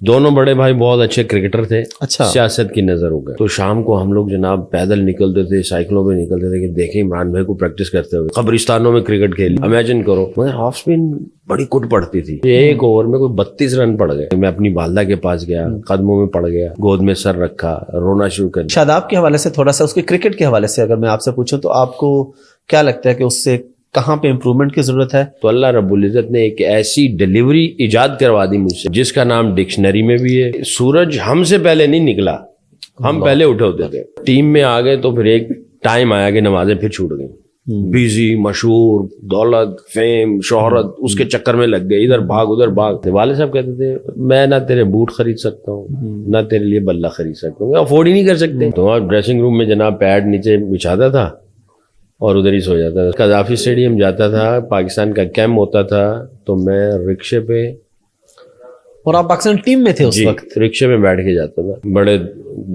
دونوں بڑے بھائی بہت اچھے کرکٹر تھے. اچھا. سیاست کی نظر ہو گئے تو شام کو ہم لوگ جناب پیدل نکلتے تھے, سائیکلوں پہ نکلتے تھے کہ دیکھیں عمران بھائی کو پریکٹس کرتے ہوئے قبرستانوں میں کرکٹ کھیلی. امیجن کرو, مگر آف اسپن بڑی کٹ پڑتی تھی. ایک اوور میں کوئی 32 رن پڑ گئے. میں اپنی والدہ کے پاس گیا, قدموں میں پڑ گیا, گود میں سر رکھا, رونا شروع کر دیا. شاداب کے حوالے سے تھوڑا سا, اس کے کرکٹ کے حوالے سے اگر میں آپ سے پوچھوں تو آپ کو کیا لگتا ہے کہ اس سے کہاں پہ امپروومنٹ کی ضرورت ہے؟ تو اللہ رب العزت نے ایک ایسی ڈیلیوری ایجاد کروا دی مجھ سے جس کا نام ڈکشنری میں بھی ہے. سورج ہم سے پہلے نہیں نکلا, ہم پہلے اٹھے ہوتے تھے. ٹیم میں آ گئے تو پھر ایک ٹائم آیا کہ نمازیں پھر چھوٹ گئیں. بیزی, مشہور, دولت, فیم, شہرت, اس کے چکر میں لگ گئے, ادھر بھاگ ادھر بھاگ. والد صاحب کہتے تھے میں نہ تیرے بوٹ خرید سکتا ہوں نہ تیرے لیے بلہ خرید سکتا ہوں, افورڈ ہی نہیں کر سکتے. تو ڈریسنگ روم میں جناب پیڈ نیچے بچھاتا تھا اور ادھر ہی سو جاتا تھا. قذافی اسٹیڈیم جاتا تھا, پاکستان کا کیمپ ہوتا تھا تو میں رکشے پہ, اور آپ پاکستان ٹیم میں تھے اس وقت, رکشے میں بیٹھ کے جاتا تھا. بڑے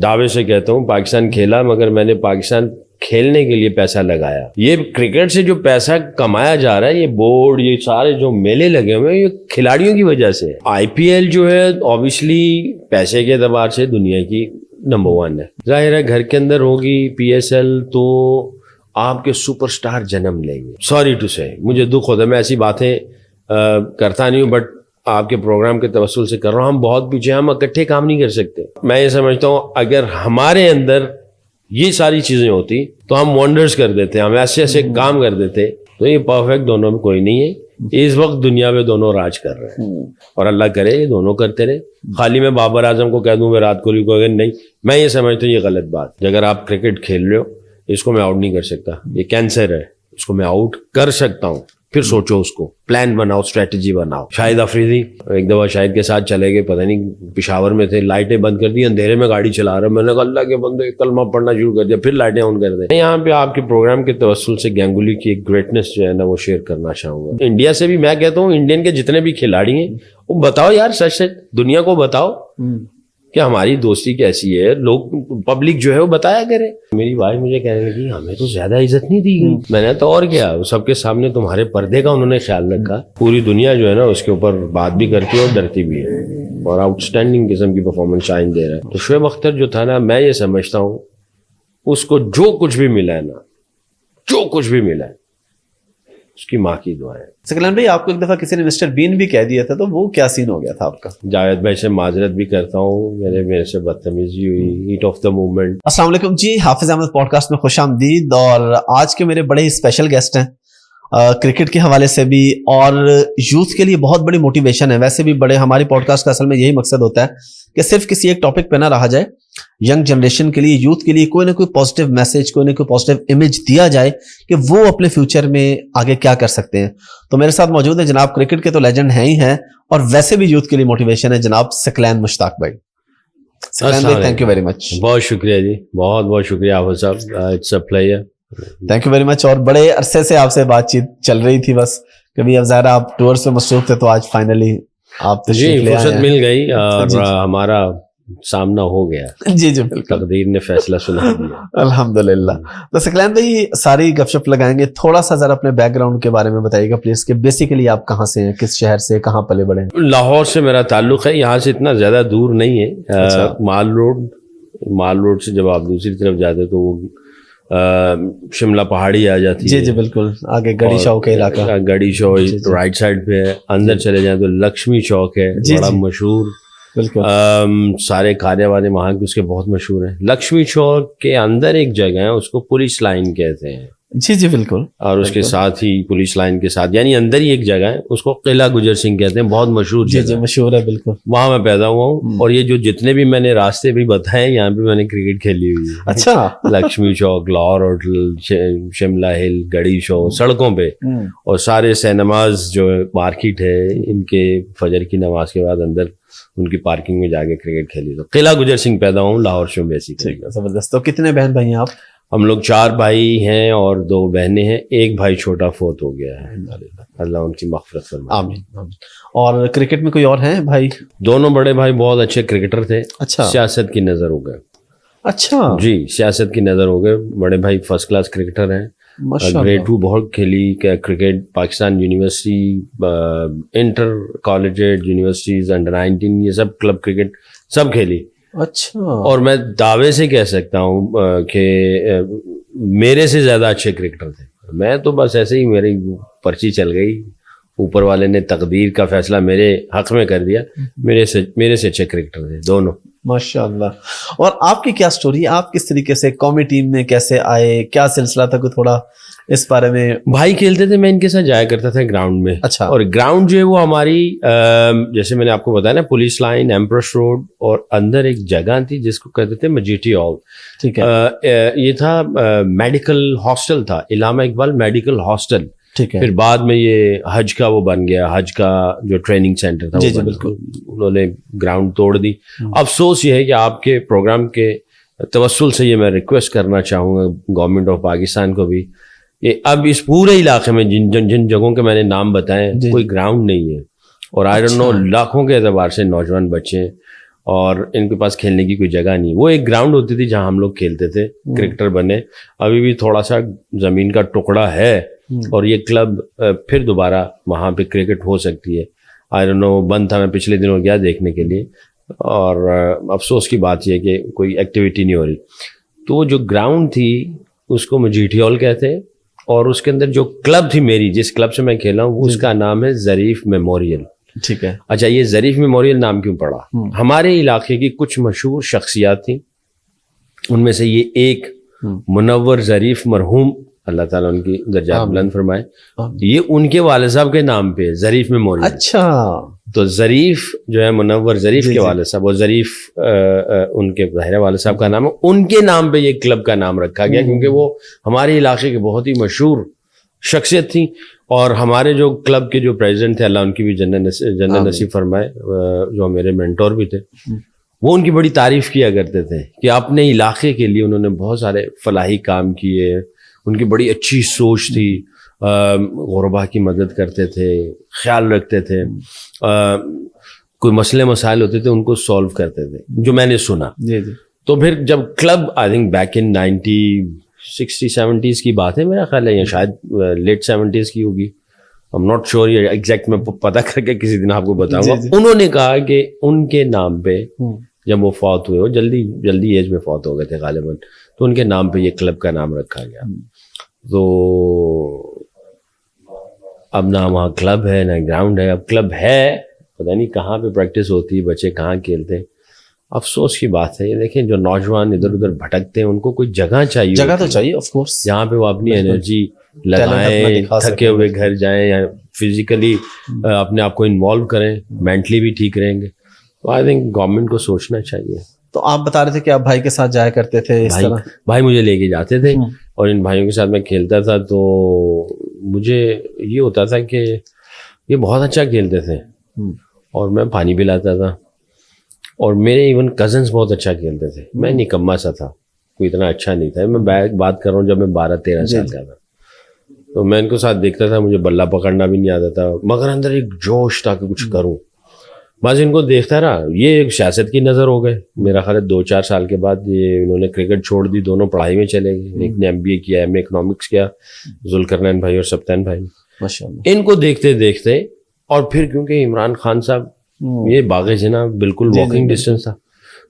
دعوے سے کہتا ہوں پاکستان کھیلا مگر میں نے پاکستان کھیلنے کے لیے پیسہ لگایا. یہ کرکٹ سے جو پیسہ کمایا جا رہا ہے, یہ بورڈ, یہ سارے جو میلے لگے ہوئے ہیں, یہ کھلاڑیوں کی وجہ سے. آئی پی ایل جو ہے اوبیسلی پیسے کے اعتبار سے دنیا کی نمبر 1 ہے. ظاہر ہے گھر کے اندر ہوگی پی ایس ایل تو آپ کے سپر سٹار جنم لیں گے. سوری ٹو سے, مجھے دکھ ہوتا ہے, میں ایسی باتیں کرتا نہیں ہوں, بٹ آپ کے پروگرام کے توسل سے کر رہا ہوں. ہم بہت پیچھے, ہم اکٹھے کام نہیں کر سکتے. میں یہ سمجھتا ہوں اگر ہمارے اندر یہ ساری چیزیں ہوتی تو ہم ونڈرز کر دیتے, ہم ایسے ایسے کام کر دیتے. تو یہ پرفیکٹ دونوں میں کوئی نہیں ہے. اس وقت دنیا میں دونوں راج کر رہے ہیں اور اللہ کرے یہ دونوں کرتے رہے. خالی میں بابر اعظم کو کہہ دوں, ویرات کوہلی کو, اگر نہیں, میں یہ سمجھتا ہوں یہ غلط بات. اگر آپ کرکٹ کھیل رہے ہو, اس کو میں آؤٹ نہیں کر سکتا, یہ کینسر ہے, اس کو میں آؤٹ کر سکتا ہوں. پھر سوچو, اس کو پلان بناؤ, اسٹریٹجی بناؤ. شاہد افریدی ایک دفعہ شاہد کے ساتھ چلے گئے, پتہ نہیں پشاور میں تھے, لائٹیں بند کر دی, اندھیرے میں گاڑی چلا رہا. میں نے کہا اللہ کے بندے, کلمہ پڑھنا شروع کر دیا, پھر لائٹیں آن کر دیں. یہاں پہ آپ کے پروگرام کے توسل سے گنگولی کی ایک گریٹنس جو ہے نا وہ شیئر کرنا چاہوں گا. انڈیا سے بھی میں کہتا ہوں, انڈین کے جتنے بھی کھلاڑی ہیں وہ بتاؤ یار, سچ سچ دنیا کو بتاؤ کہ ہماری دوستی کیسی ہے. لوگ پبلک جو ہے وہ بتایا کرے. میری بھائی مجھے کہنے لگی ہمیں تو زیادہ عزت نہیں دی گئی. میں نے تو اور کیا, سب کے سامنے تمہارے پردے کا انہوں نے خیال رکھا. پوری دنیا جو ہے نا اس کے اوپر بات بھی کرتی ہے اور ڈرتی بھی ہے, اور آؤٹ اسٹینڈنگ قسم کی پرفارمنس شائن دے رہا ہے. تو شعیب اختر جو تھا نا, میں یہ سمجھتا ہوں اس کو جو کچھ بھی ملا ہے نا, جو کچھ بھی ملا ہے, اس کی ماں کی دعائیں. سکلین بھائی, آپ کو ایک دفعہ کسی نے مسٹر بین بھی کہہ دیا تھا, تو وہ کیا سین ہو گیا تھا آپ کا؟ جاوید بھائی سے معذرت بھی کرتا ہوں, میرے سے بدتمیزی ہوئی, ہیٹ آف دا مومنٹ. السلام علیکم جی, حافظ احمد پوڈ کاسٹ میں خوش آمدید. اور آج کے میرے بڑے ہی اسپیشل گیسٹ ہیں, کرکٹ کے حوالے سے بھی اور یوتھ کے لیے بہت بڑی موٹیویشن ہے. ویسے بھی بڑے ہماری پوڈ کاسٹ کا اصل میں یہی مقصد ہوتا ہے کہ صرف کسی ایک ٹاپک پہ نہ رہا جائے, ینگ جنریشن کے لیے, یوتھ کے لیے کوئی نہ کوئی پازیٹیو میسج, کوئی نہ کوئی پازیٹیو امیج دیا جائے کہ وہ اپنے فیوچر میں آگے کیا کر سکتے ہیں. تو میرے ساتھ موجود ہیں جناب, کرکٹ کے تو لیجنڈ ہیں ہی ہیں, اور ویسے بھی یوتھ کے لیے موٹیویشن ہے, جناب ثقلین مشتاق بھائی. ثقلین بھائی, تھینک یو ویری مچ. بہت شکریہ جی, بہت بہت شکریہ Hafiz Sahab, it's a player. Thank you very much. اور بڑے عرصے سے آپ سے بات چیت چل رہی تھی, بس کبھی اب ظاہر آپ ٹورس پہ مصروف تھے, تو آج فائنلی آپ جی فرصت مل گئی اور ہمارا سامنا ہو گیا. جی جی بالکل, تقدیر نے فیصلہ سنا دیا الحمدللہ. تو ثقلین بھائی ساری گپ شپ لگائیں گے, تھوڑا سا ذرا اپنے بیک گراؤنڈ کے بارے میں بتائیے گا پلیز, کہ بیسیکلی آپ کہاں سے ہیں, کس شہر سے, کہاں پلے بڑے ہیں؟ لاہور سے میرا تعلق ہے, یہاں سے اتنا زیادہ دور نہیں ہے. مال روڈ سے جب آپ دوسری طرف جاتے تو وہ شملہ پہاڑی آ جاتی ہے. جی جی بالکل, آگے گڑی چوک کا علاقہ, گڑی چوک رائٹ سائڈ پہ ہے. اندر چلے جائیں تو لکشمی چوک ہے, بڑا مشہور. بالکل, سارے کھانے وانے وہاں کے اس کے بہت مشہور ہیں. لکشمی چوک کے اندر ایک جگہ ہے, اس کو پولیس لائن کہتے ہیں. جی جی بالکل, اور اس کے ساتھ ہی پولیس لائن کے ساتھ یعنی اندر ہی ایک جگہ ہے, اس کو قلعہ گجر سنگھ کہتے ہیں, بہت مشہور. جی جی مشہور ہے بالکل. وہاں میں پیدا ہوا ہوں, اور یہ جو جتنے بھی میں نے راستے بھی بتائے, یہاں پہ میں نے کرکٹ کھیلی ہوئی ہے. اچھا, لکشمی چوک, لاہور ہوٹل, شملہ ہل, گڑی چوک, سڑکوں پہ, اور سارے سینماز جو مارکیٹ ہے ان کے فجر کی نماز کے بعد اندر ان کی پارکنگ میں جا کے کرکٹ کھیلی. تو قلعہ گجر سنگھ پیدا ہوں لاہور سے بیسک. زبردست. تو کتنے بہن بھائی ہیں آپ؟ ہم لوگ 4 بھائی ہیں اور 2 بہنیں ہیں. ایک بھائی چھوٹا فوت ہو گیا ہے, اللہ ان کی مغفرت فرمائے. آمین. اور کرکٹ میں کوئی اور ہیں بھائی؟ دونوں بڑے بھائی بہت اچھے کرکٹر تھے. اچھا, سیاست کی نظر ہو گئے. اچھا جی, سیاست کی نظر ہو گئے. بڑے بھائی فرسٹ کلاس کرکٹر ہیں, گریڈ 2 بہت کھیلی cricket. Pakistan university, intercollegiate universities, under 19, یہ سب کلب کرکٹ سب کھیلی. اچھا. اور میں دعوے سے کہہ سکتا ہوں کہ میرے سے زیادہ اچھے کرکٹر تھے. میں تو بس ایسے ہی میری پرچی چل گئی, اوپر والے نے تقدیر کا فیصلہ میرے حق میں کر دیا. میرے سے اچھے کرکٹر تھے دونوں. ماشاء اللہ. اور آپ کی کیا سٹوری ہے, آپ کس طریقے سے قومی ٹیم میں کیسے آئے, کیا سلسلہ تھا, کوئی تھوڑا اس بارے میں. بھائی کھیلتے تھے, میں ان کے ساتھ جایا کرتا تھا گراؤنڈ میں. اچھا. اور گراؤنڈ جو ہے وہ ہماری جیسے میں نے آپ کو بتایا نا, پولیس لائن, ایمپریس روڈ, اور اندر ایک جگہ تھی جس کو کہتے تھے مجیٹی ہال. ٹھیک ہے. یہ تھا میڈیکل ہاسٹل تھا, علامہ اقبال میڈیکل ہاسٹل. ٹھیک ہے. پھر بعد میں یہ حج کا وہ بن گیا, حج کا جو ٹریننگ سینٹر تھا. جی جی بالکل. انہوں نے گراؤنڈ توڑ دی. افسوس یہ ہے کہ آپ کے پروگرام کے توسل سے یہ میں ریکویسٹ کرنا چاہوں گا گورنمنٹ آف پاکستان کو بھی, کہ اب اس پورے علاقے میں جن جگہوں کے میں نے نام بتائے کوئی گراؤنڈ نہیں ہے. اور آئی ڈونٹ نو لاکھوں کے اعتبار سے نوجوان بچے ہیں اور ان کے پاس کھیلنے کی کوئی جگہ نہیں. وہ ایک گراؤنڈ ہوتی تھی جہاں ہم لوگ کھیلتے تھے, کرکٹر بنے. ابھی بھی تھوڑا سا زمین کا ٹکڑا ہے اور یہ کلب پھر دوبارہ وہاں پہ کرکٹ ہو سکتی ہے. آئی ڈونٹ نو, بند تھا, میں پچھلے دنوں گیا دیکھنے کے لیے, اور افسوس کی بات یہ ہے کہ کوئی ایکٹیویٹی نہیں ہو رہی. تو وہ جو گراؤنڈ تھی اس کو مجیٹی ہال کہتے ہیں, اور اس کے اندر جو کلب تھی میری, جس کلب سے میں کھیلا ہوں, اس کا نام ہے ظریف میموریل. ٹھیک ہے. اچھا, یہ ظریف میموریل نام کیوں پڑا؟ ہمارے علاقے کی کچھ مشہور شخصیات تھیں, ان میں سے یہ ایک منور ظریف مرحوم, اللہ تعالیٰ ان کی درجات بلند فرمائے, یہ ان کے والد صاحب کے نام پہ ظریف میموریل. اچھا. تو ظریف جو ہے منور ظریف کے والد صاحب, وہ ظریف ان کے ظاہر والد صاحب کا نام ہے, ان کے نام پہ یہ کلب کا نام رکھا گیا, کیونکہ وہ ہمارے علاقے کے بہت ہی مشہور شخصیت تھیں. اور ہمارے جو کلب کے جو پریزیڈنٹ تھے, اللہ ان کی بھی جنت نصیب فرمائے, جو میرے مینٹور بھی تھے, وہ ان کی بڑی تعریف کیا کرتے تھے کہ اپنے علاقے کے لیے انہوں نے بہت سارے فلاحی کام کیے. ان کی بڑی اچھی سوچ تھی, غربا کی مدد کرتے تھے, خیال رکھتے تھے, کوئی مسئلے مسائل ہوتے تھے ان کو سولو کرتے تھے, جو میں نے سنا. جی جی. تو پھر جب club I think back in 60-70s کی بات ہے میرا خیال ہے, یا شاید لیٹ 70s کی ہوگی, I'm not sure, یہ ایگزیکٹ میں پتہ کر کے کسی دن آپ کو بتاؤں گا. انہوں نے کہا کہ ان کے نام پہ جب وہ فوت ہوئے, وہ جلدی ایج میں فوت ہو گئے تھے غالباً, تو ان کے نام پہ یہ کلب کا نام رکھا گیا. تو اب نہ وہاں کلب ہے نہ گراؤنڈ ہے. اب کلب ہے, پتہ نہیں کہاں پہ پریکٹس ہوتی ہے, بچے کہاں کھیلتے ہیں. افسوس کی بات ہے یہ, دیکھیں جو نوجوان ادھر ادھر بھٹکتے ہیں ان کو کوئی جگہ چاہیے, جگہ تو چاہیے آف کورس, جہاں پہ وہ اپنی انرجی لگائیں, تھکے ہوئے گھر جائیں, یا فزیکلی اپنے آپ کو انوالو کریں, مینٹلی بھی ٹھیک رہیں گے. تو آئی تھنک گورنمنٹ کو سوچنا چاہیے. تو آپ بتا رہے تھے کہ آپ بھائی کے ساتھ جایا کرتے تھے اس طرح. بھائی مجھے لے کے جاتے تھے, اور ان بھائیوں کے ساتھ میں کھیلتا تھا. تو مجھے یہ ہوتا تھا کہ یہ بہت اچھا کھیلتے تھے, اور میں پانی پلاتا تھا, اور میرے ایون کزنس بہت اچھا کھیلتے تھے. میں نکما سا تھا, کوئی اتنا اچھا نہیں تھا. میں بات کر رہا ہوں جب میں 12-13 سال کا تھا, تو میں ان کو ساتھ دیکھتا تھا, مجھے بلہ پکڑنا بھی نہیں آتا تھا, مگر اندر ایک جوش تھا کہ کچھ کروں. بس ان کو دیکھتا رہا. یہ ایک سیاست کی نظر ہو گئے. میرا خیال ہے 2-4 سال کے بعد یہ انہوں نے کرکٹ چھوڑ دی, دونوں پڑھائی میں چلے گئے. ایک نے MBA کیا, MA اکنامکس کیا, ذوالقرنین بھائی اور سبتین بھائی. ان کو دیکھتے دیکھتے, اور پھر کیونکہ عمران خان صاحب, یہ باغ جناح بالکل واکنگ ڈسٹینس تھا,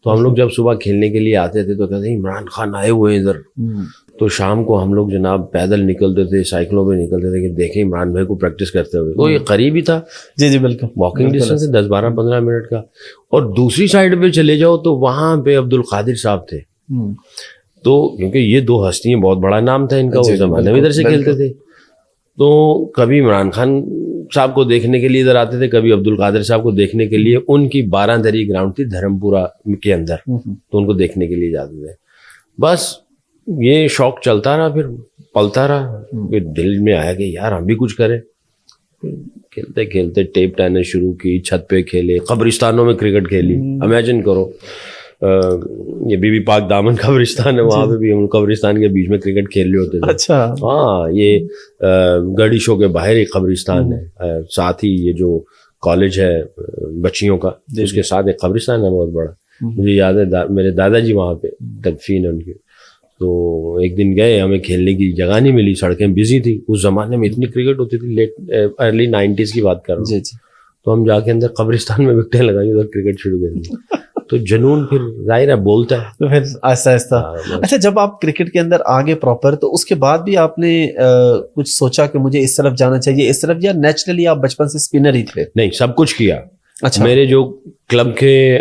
تو ہم لوگ جب صبح کھیلنے کے لیے آتے تھے تو کہتے ہیں عمران خان آئے ہوئے ہیں ادھر. تو شام کو ہم لوگ جناب پیدل نکلتے تھے, سائیکلوں پہ نکلتے تھے کہ دیکھیں عمران بھائی کو پریکٹس کرتے ہوئے. تو یہ قریب ہی تھا. جی جی بالکل, واکنگ ڈسٹینس ہے 10-12-15 منٹ کا. اور دوسری سائڈ پہ چلے جاؤ تو وہاں پہ عبد القادر صاحب تھے. تو کیونکہ یہ 2 ہستیاں, بہت بڑا نام تھا ان کا, اس زمانے میں ادھر سے کھیلتے تھے. تو کبھی عمران خان صاحب کو دیکھنے کے لیے ادھر آتے تھے, کبھی عبد القادر صاحب کو دیکھنے کے لیے. ان کی 12 دری گراؤنڈ تھی دھرمپورہ کے اندر, تو ان کو دیکھنے کے لیے جاتے تھے. بس یہ شوق چلتا رہا, پھر پلتا رہا. پھر دل میں آیا کہ یار ہم بھی کچھ کریں. کھیلتے کھیلتے ٹیپ ٹینس شروع کی, چھت پہ کھیلے, قبرستانوں میں کرکٹ کھیلی. امیجن کرو, یہ بی بی پاک دامن قبرستان ہے, وہاں پہ بھی ہم قبرستان کے بیچ میں کرکٹ کھیل رہے ہوتے تھے. اچھا. ہاں, یہ گڑی شو کے باہر ایک قبرستان ہے, ساتھ ہی یہ جو کالج ہے بچیوں کا, اس کے ساتھ ایک قبرستان ہے بہت بڑا. مجھے یاد ہے میرے دادا جی وہاں پہ تدفین ہے ان کی. تو ایک دن گئے, ہمیں کھیلنے کی جگہ نہیں ملی, سڑکیں بزی تھی. اس زمانے میں اتنی کرکٹ ہوتی تھی, ارلی 90s کی بات کر رہا ہوں. جی جی. تو ہم جا کے اندر قبرستان میں وکٹیں لگائی, ادھر کرکٹ شروع کر دی. تو جنون پھر ظاہر ہے بولتا ہے. تو پھر آہستہ آہستہ. اچھا, جب آپ کرکٹ کے اندر آگے پراپر, تو اس کے بعد بھی آپ نے کچھ سوچا کہ مجھے اس طرف جانا چاہیے, اس طرف, یا نیچرلی آپ بچپن سے اسپنر ہی تھے؟ نہیں, سب کچھ کیا. اچھا. میرے جو کلب کے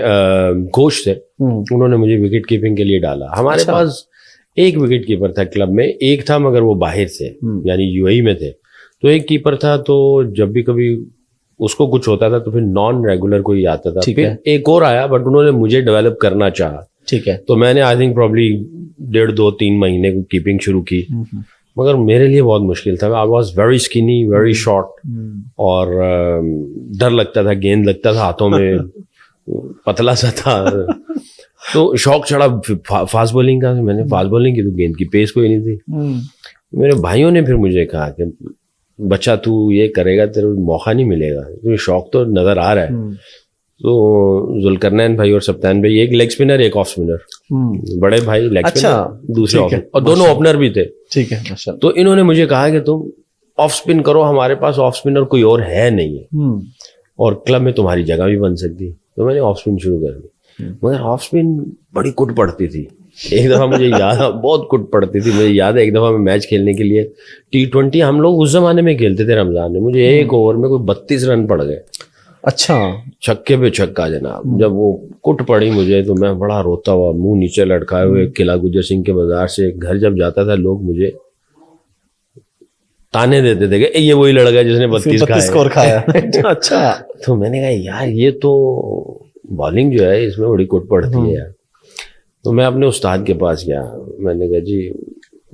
کوچ تھے انہوں نے مجھے وکٹ کیپنگ کے لیے ڈالا. ہمارے پاس ایک وکٹ کیپر تھا کلب میں, ایک تھا مگر وہ باہر سے, یعنی یو اے ای میں تھے. تو ایک کیپر تھا, تو جب بھی کبھی اس کو کچھ ہوتا تھا تو پھر نان ریگولر کوئی آتا تھا. پھر ایک اور آیا, بٹ انہوں نے مجھے ڈیولپ کرنا چاہا. ٹھیک ہے. تو میں نے آئی تھنک پرابلی 1.5-2-3 مہینے کو کیپنگ شروع کی, مگر میرے لیے بہت مشکل تھا. I was very skinny, very short, اور ڈر لگتا تھا, گیند لگتا تھا ہاتھوں میں, پتلا سا تھا. تو شوق چڑھا فاسٹ بولنگ کا. میں نے فاسٹ بولنگ کی, تو گیند کی پیس کوئی نہیں تھی. میرے بھائیوں نے پھر مجھے کہا کہ بچہ تو یہ کرے گا, تیرے موقع نہیں ملے گا, تمہیں شوق تو نظر آ رہا ہے. تو ذوالقرنین بھائی اور سبتان بھائی, ایک لیگ اسپنر ایک آف اسپنر, بڑے بھائی لیگ اسپنر, دوسرے آف, اور دونوں اوپنر بھی تھے. ٹھیک ہے. تو انہوں نے مجھے کہا کہ تم آف اسپن کرو, ہمارے پاس آف اسپنر کوئی اور ہے نہیں ہے, اور کلب میں تمہاری جگہ بھی بن سکتی ہے. تو میں نے آف اسپن شروع کر دی, مگر آف اسپن بڑی کٹ پڑتی تھی. ایک دفعہ مجھے یاد, بہت کٹ پڑتی تھی. مجھے یاد ہے ایک دفعہ میں میچ کھیلنے کے لیے T20 ہم لوگ اس زمانے میں کھیلتے تھے رمضان میں, مجھے ایک اوور میں کوئی 32 رن پڑ گئے. اچھا. چھکے پہ چھکا جناب. جب وہ کٹ پڑی مجھے تو میں بڑا روتا ہوا, منہ نیچے لٹکائے ہوئے, قلعہ گجر سنگھ کے بازار سے گھر جب جاتا تھا, لوگ مجھے تانے دیتے تھے کہ یہ وہی لڑکا جس نے 32 اسکور کھایا. اچھا. تو میں نے کہا یار یہ تو بالنگ جو ہے اس میں بڑی کٹ پڑتی ہے یار. تو میں اپنے استاد کے پاس گیا, میں نے کہا جی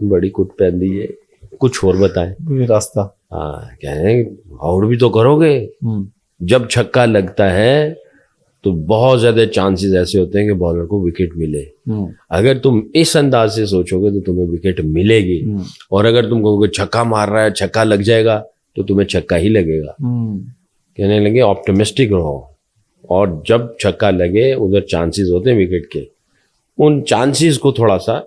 بڑی کٹ پہن دی ہے, کچھ اور بتائیں راستہ. ہاں, کہہ رہے ہیں آؤٹ بھی تو کرو گے. جب چھکا لگتا ہے تو بہت زیادہ چانسز ایسے ہوتے ہیں کہ بالر کو وکٹ ملے. اگر تم اس انداز سے سوچو گے تو تمہیں وکٹ ملے گی, اور اگر تم کہو گے چھکا مار رہا ہے, چھکا لگ جائے گا, تو تمہیں چھکا ہی لگے گا. کہنے لگے آپٹمسٹک رہو, اور جب چھکا لگے ادھر چانسز ہوتے ہیں وکٹ کے, ان چانسز کو تھوڑا سا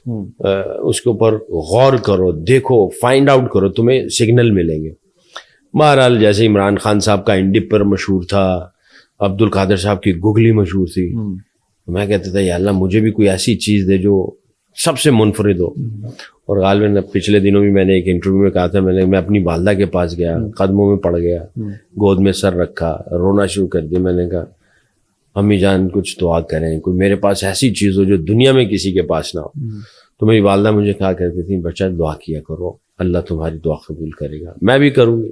اس کے اوپر غور کرو, دیکھو, فائنڈ آؤٹ کرو, تمہیں سگنل ملیں گے. بہرحال جیسے عمران خان صاحب کا انڈپر مشہور تھا, عبد القادر صاحب کی گگلی مشہور تھی, میں کہتا تھا یا اللہ مجھے بھی کوئی ایسی چیز دے جو سب سے منفرد ہو. اور غالباً پچھلے دنوں بھی میں نے ایک انٹرویو میں کہا تھا, میں اپنی والدہ کے پاس گیا, قدموں میں پڑ گیا, گود میں سر رکھا, رونا شروع کر دیا. میں نے کہا امی جان کچھ دعا کریں, کوئی میرے پاس ایسی چیز ہو جو دنیا میں کسی کے پاس نہ ہو. تو میری والدہ مجھے کہا کرتی تھی بچہ دعا کیا کرو, اللہ تمہاری دعا قبول کرے گا. میں بھی کروں گی.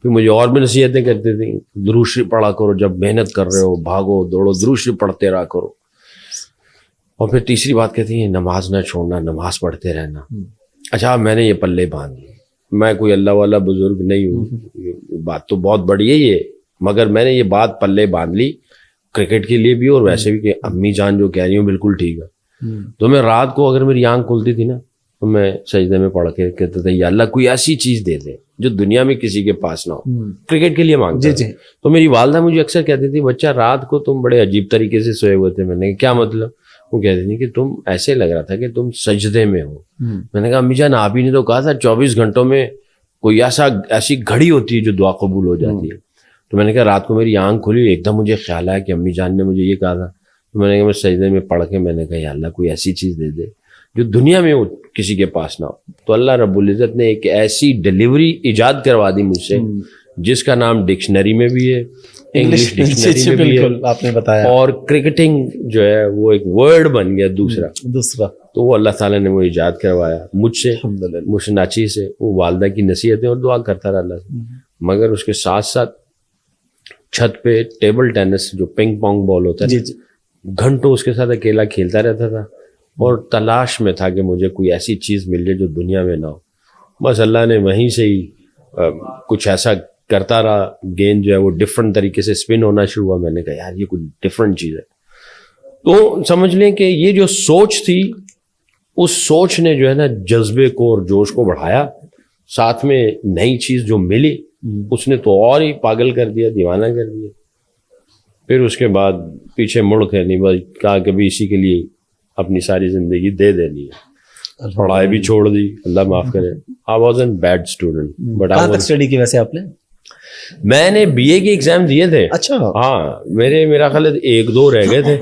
پھر مجھے اور بھی نصیحتیں کرتی تھیں, درود شریف پڑھا کرو, جب محنت کر رہے ہو, بھاگو دوڑو, درود شریف پڑھتے رہا کرو. اور پھر تیسری بات کہتی ہیں نماز نہ چھوڑنا, نماز پڑھتے رہنا. اچھا میں نے یہ پلے باندھ لی, میں کوئی اللہ والا بزرگ نہیں ہوں, بات تو بہت بڑی ہے یہ, مگر میں نے یہ بات پلے باندھ لی کرکٹ کے لیے بھی اور ویسے بھی, کہ امی جان جو کہہ رہی ہوں بالکل ٹھیک ہے. تو میں رات کو اگر میری آنکھ کھلتی تھی نا, تو میں سجدے میں پڑھ کے کہتا تھا یا اللہ کوئی ایسی چیز دے دے جو دنیا میں کسی کے پاس نہ ہو. کرکٹ کے لیے مانگتا. تو میری والدہ مجھے اکثر کہتی تھی بچہ رات کو تم بڑے عجیب طریقے سے سوئے ہوئے تھے. میں نے کہا کیا مطلب؟ وہ کہتی تھی کہ تم ایسے لگ رہا تھا کہ تم سجدے میں ہو. میں نے کہا امی جان آپ ہی نے تو کہا تھا 24 گھنٹوں میں کوئی ایسی گھڑی ہوتی ہے جو دعا قبول ہو جاتی ہے. تو میں نے کہا رات کو میری آنکھ کھلی, ایک دم مجھے خیال آیا کہ امی جان نے مجھے یہ کہا تھا. تو میں نے کہا میں سجدے میں پڑھ کے میں نے کہا یا اللہ کوئی ایسی چیز دے دے جو دنیا میں کسی کے پاس نہ ہو. تو اللہ رب العزت نے ایک ایسی ڈیلیوری ایجاد کروا دی مجھ سے جس کا نام ڈکشنری میں بھی ہے, انگلش ڈکشنری میں بھی ہے, آپ نے بتایا, اور کرکٹنگ جو ہے وہ ایک ورڈ بن گیا دوسرا. تو وہ اللہ تعالیٰ نے وہ ایجاد کروایا مجھ سے ناچی سے. وہ والدہ کی نصیحتیں اور دعا کرتا رہا اللہ سے. مگر اس کے ساتھ ساتھ چھت پہ ٹیبل ٹینس جو پنگ پونگ بال ہوتا ہے, گھنٹوں اس کے ساتھ اکیلا کھیلتا رہتا تھا, اور تلاش میں تھا کہ مجھے کوئی ایسی چیز مل جائے جو دنیا میں نہ ہو. بس اللہ نے وہیں سے ہی کچھ ایسا کرتا رہا, گیند جو ہے وہ ڈفرنٹ طریقے سے اسپن ہونا شروع ہوا. میں نے کہا یار یہ کوئی ڈفرنٹ چیز ہے. تو سمجھ لیں کہ یہ جو سوچ تھی, اس سوچ نے جو ہے نا جذبے کو اور جوش کو بڑھایا. ساتھ میں نئی چیز جو ملی اس نے تو اور ہی پاگل کر دیا, دیوانہ کر دیا. پھر اس کے بعد پیچھے مڑ کے نہیں, بس کہا کہ بھی اسی کے لیے اپنی ساری زندگی دے دینی ہے. پڑھائی بھی چھوڑ دی, اللہ معاف کرے. I wasn't bad student, but کہاں تک اسٹڈی کی ویسے آپ نے؟ میں نے بی اے کے ایگزام دیے تھے. اچھا. ہاں میرا خیال ہے 1-2 رہ گئے تھے,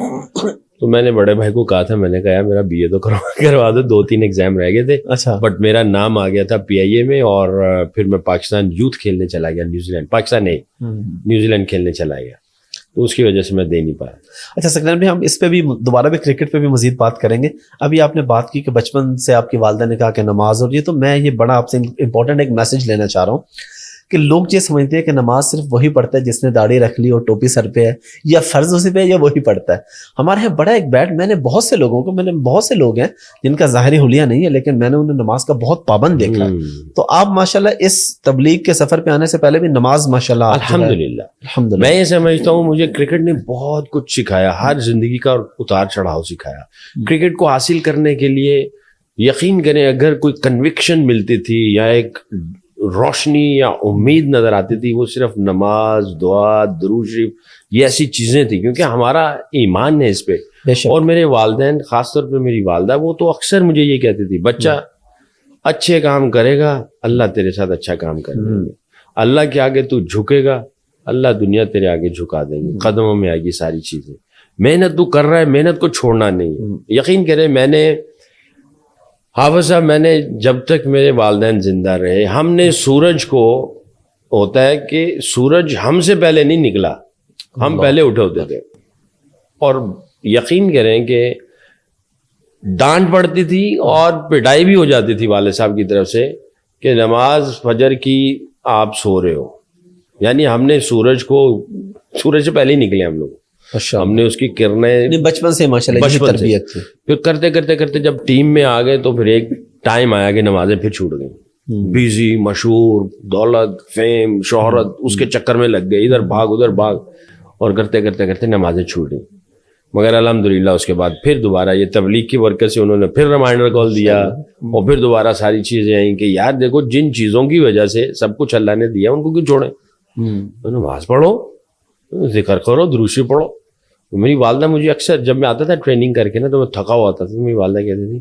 تو میں نے بڑے بھائی کو کہا تھا, میں نے کہا میرا بی اے تو کروا دو, 2-3 ایگزام رہ گئے تھے. اچھا. بٹ میرا نام آ گیا تھا PIA میں, اور پھر میں پاکستان یوتھ کھیلنے چلا گیا, نیوزی لینڈ, پاکستان نہیں نیوزی لینڈ کھیلنے چلا گیا, تو اس کی وجہ سے میں دے نہیں پایا. اچھا سکرین بھائی, ہم اس پہ بھی دوبارہ بھی کرکٹ پہ بھی مزید بات کریں گے. ابھی آپ نے بات کی کہ بچپن سے آپ کی والدہ نے کہا کہ نماز, اور یہ تو میں یہ بڑا آپ سے امپورٹنٹ ایک میسج لینا چاہ رہا ہوں کہ لوگ یہ سمجھتے ہیں کہ نماز صرف وہی پڑھتا ہے جس نے داڑھی رکھ لی اور ٹوپی سر پہ ہے, یا فرض اسی پہ ہے, یا وہی پڑھتا ہے. ہمارے یہاں بڑا ایک بیڈ, میں نے بہت سے لوگ ہیں جن کا ظاہری حلیہ نہیں ہے, لیکن میں نے انہیں نماز کا بہت پابند دیکھا ہے. تو آپ ماشاءاللہ اس تبلیغ کے سفر پہ آنے سے پہلے بھی نماز ماشاءاللہ الحمدللہ میں یہ سمجھتا ہوں, مجھے کرکٹ نے بہت کچھ سکھایا, ہر زندگی کا اتار چڑھاؤ سکھایا. کرکٹ کو حاصل کرنے کے لیے یقین کریں, اگر کوئی کنوکشن ملتی تھی یا ایک روشنی یا امید نظر آتی تھی, وہ صرف نماز, دعا, درود شریف, یہ ایسی چیزیں تھیں, کیونکہ ہمارا ایمان ہے اس پہ. اور میرے والدین, خاص طور پہ میری والدہ, وہ تو اکثر مجھے یہ کہتی تھی, بچہ اچھے کام کرے گا اللہ تیرے ساتھ اچھا کام کرے گا, اللہ کے آگے تو جھکے گا اللہ دنیا تیرے آگے جھکا دیں گے, قدموں میں آئے گی ساری چیزیں. محنت تو کر رہا ہے, محنت کو چھوڑنا نہیں ہے. یقین کرے, میں نے حافظ صاحب, میں نے جب تک میرے والدین زندہ رہے, ہم نے سورج کو, ہوتا ہے کہ سورج ہم سے پہلے نہیں نکلا, ہم پہلے اٹھے ہوتے تھے. اور یقین کریں کہ ڈانٹ پڑتی تھی اور پٹائی بھی ہو جاتی تھی والد صاحب کی طرف سے کہ نماز فجر کی آپ سو رہے ہو. یعنی ہم نے سورج سے پہلے ہی نکلے ہم لوگ, ہم نے اس کی کرنیں بچپن سے ماشاءاللہ تربیت تھی. پھر کرتے جب ٹیم میں آ گئے تو پھر ایک ٹائم آیا کہ نمازیں پھر چھوٹ گئیں. بیزی, مشہور, دولت, فیم, شہرت, اس کے چکر میں لگ گئے, ادھر بھاگ ادھر بھاگ, اور کرتے نمازیں چھوٹ گئیں. مگر الحمدللہ اس کے بعد پھر دوبارہ یہ تبلیغ کی برکت سے انہوں نے پھر ریمائنڈر کال دیا, اور پھر دوبارہ ساری چیزیں آئیں کہ یار دیکھو, جن چیزوں کی وجہ سے سب کچھ اللہ نے دیا ان کو کیوں چھوڑیں, نماز پڑھو, ذکر کرو, درود شریف پڑھو. میری والدہ مجھے اکثر جب میں آتا تھا ٹریننگ کر کے نا, تو میں تھکا ہوا آتا تھا, میری والدہ کہتی تھی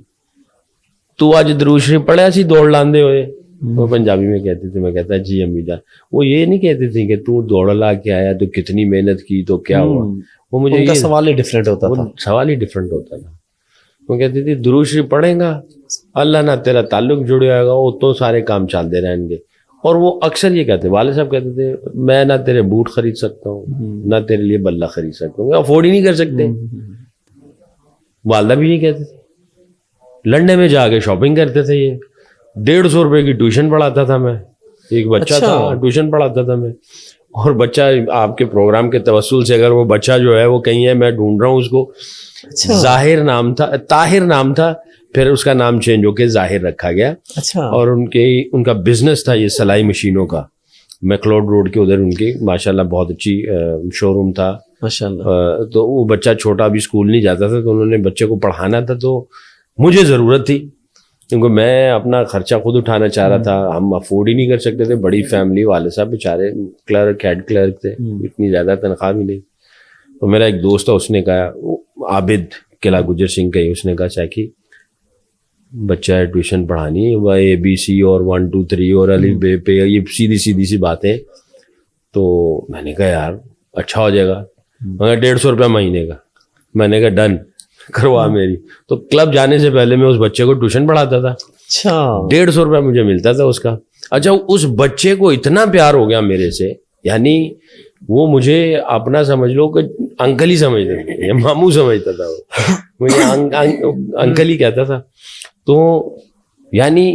تو آج درود شریف پڑھے ایسی دوڑ لاندے ہوئے, وہ پنجابی میں کہتی تھی. میں کہتا جی امی جان. وہ یہ نہیں کہتی تھی کہ تو دوڑ لا کے آیا تو کتنی محنت کی تو کیا ہوا, وہ مجھے سوال ہی ڈفرینٹ ہوتا تھا. سوال ہی ڈفرینٹ ہوتا تھا. وہ کہتی تھی درود شریف پڑھیں گا اللہ نہ تیرا تعلق جڑے گا, وہ تو سارے کام چلتے رہیں گے. اور وہ اکثر یہ کہتے, والد صاحب کہتے تھے میں نہ تیرے بوٹ خرید سکتا ہوں, نہ تیرے لیے بلہ خرید سکتا ہوں, افورڈ ہی نہیں کر سکتے. والدہ بھی نہیں کہتے تھے. لنڈن میں جا کے شاپنگ کرتے تھے. یہ 150 روپے کی ٹیوشن پڑھاتا تھا میں, ایک بچہ تھا, ٹیوشن پڑھاتا تھا میں. اور بچہ آپ کے پروگرام کے توسل سے, اگر وہ بچہ جو ہے وہ کہیں ہے, میں ڈھونڈ رہا ہوں اس کو. ظاہر نام تھا, طاہر نام تھا, پھر اس کا نام چینج ہو کے ظاہر رکھا گیا. اور ان کا بزنس تھا یہ سلائی مشینوں کا, میکلوڈ روڈ کے ادھر ان کی ماشاءاللہ بہت اچھی شو روم تھا ماشاءاللہ. تو وہ بچہ چھوٹا بھی اسکول نہیں جاتا تھا, تو انہوں نے بچے کو پڑھانا تھا, تو مجھے ضرورت تھی کیونکہ میں اپنا خرچہ خود اٹھانا چاہ رہا تھا, ہم افورڈ ہی نہیں کر سکتے تھے. بڑی فیملی, والد صاحب بیچارے کلرک, ہیڈ کلرک تھے, اتنی زیادہ تنخواہ بھی نہیں. تو میرا ایک دوست تھا, اس نے کہا, عابد قلعہ گجر سنگھ کا, اس نے کہا چاکی بچہ ہے, ٹیوشن پڑھانی ہے, ABC اور 1 2 3 اور الف بے پہ, یہ سیدھی سی باتیں. تو میں نے کہا یار اچھا ہو جائے گا, مگر 150 روپیہ مہینے کا. میں نے کہا ڈن, کروا میری. تو کلب جانے سے پہلے میں اس بچے کو ٹیوشن پڑھاتا تھا. اچھا 150 روپیہ مجھے ملتا تھا اس کا. اچھا اس بچے کو اتنا پیار ہو گیا میرے سے, یعنی وہ مجھے اپنا سمجھ لو کہ انکل ہی سمجھتا تھا, یا ماموں سمجھتا تھا, وہ مجھے انکل ہی کہتا تھا. تو یعنی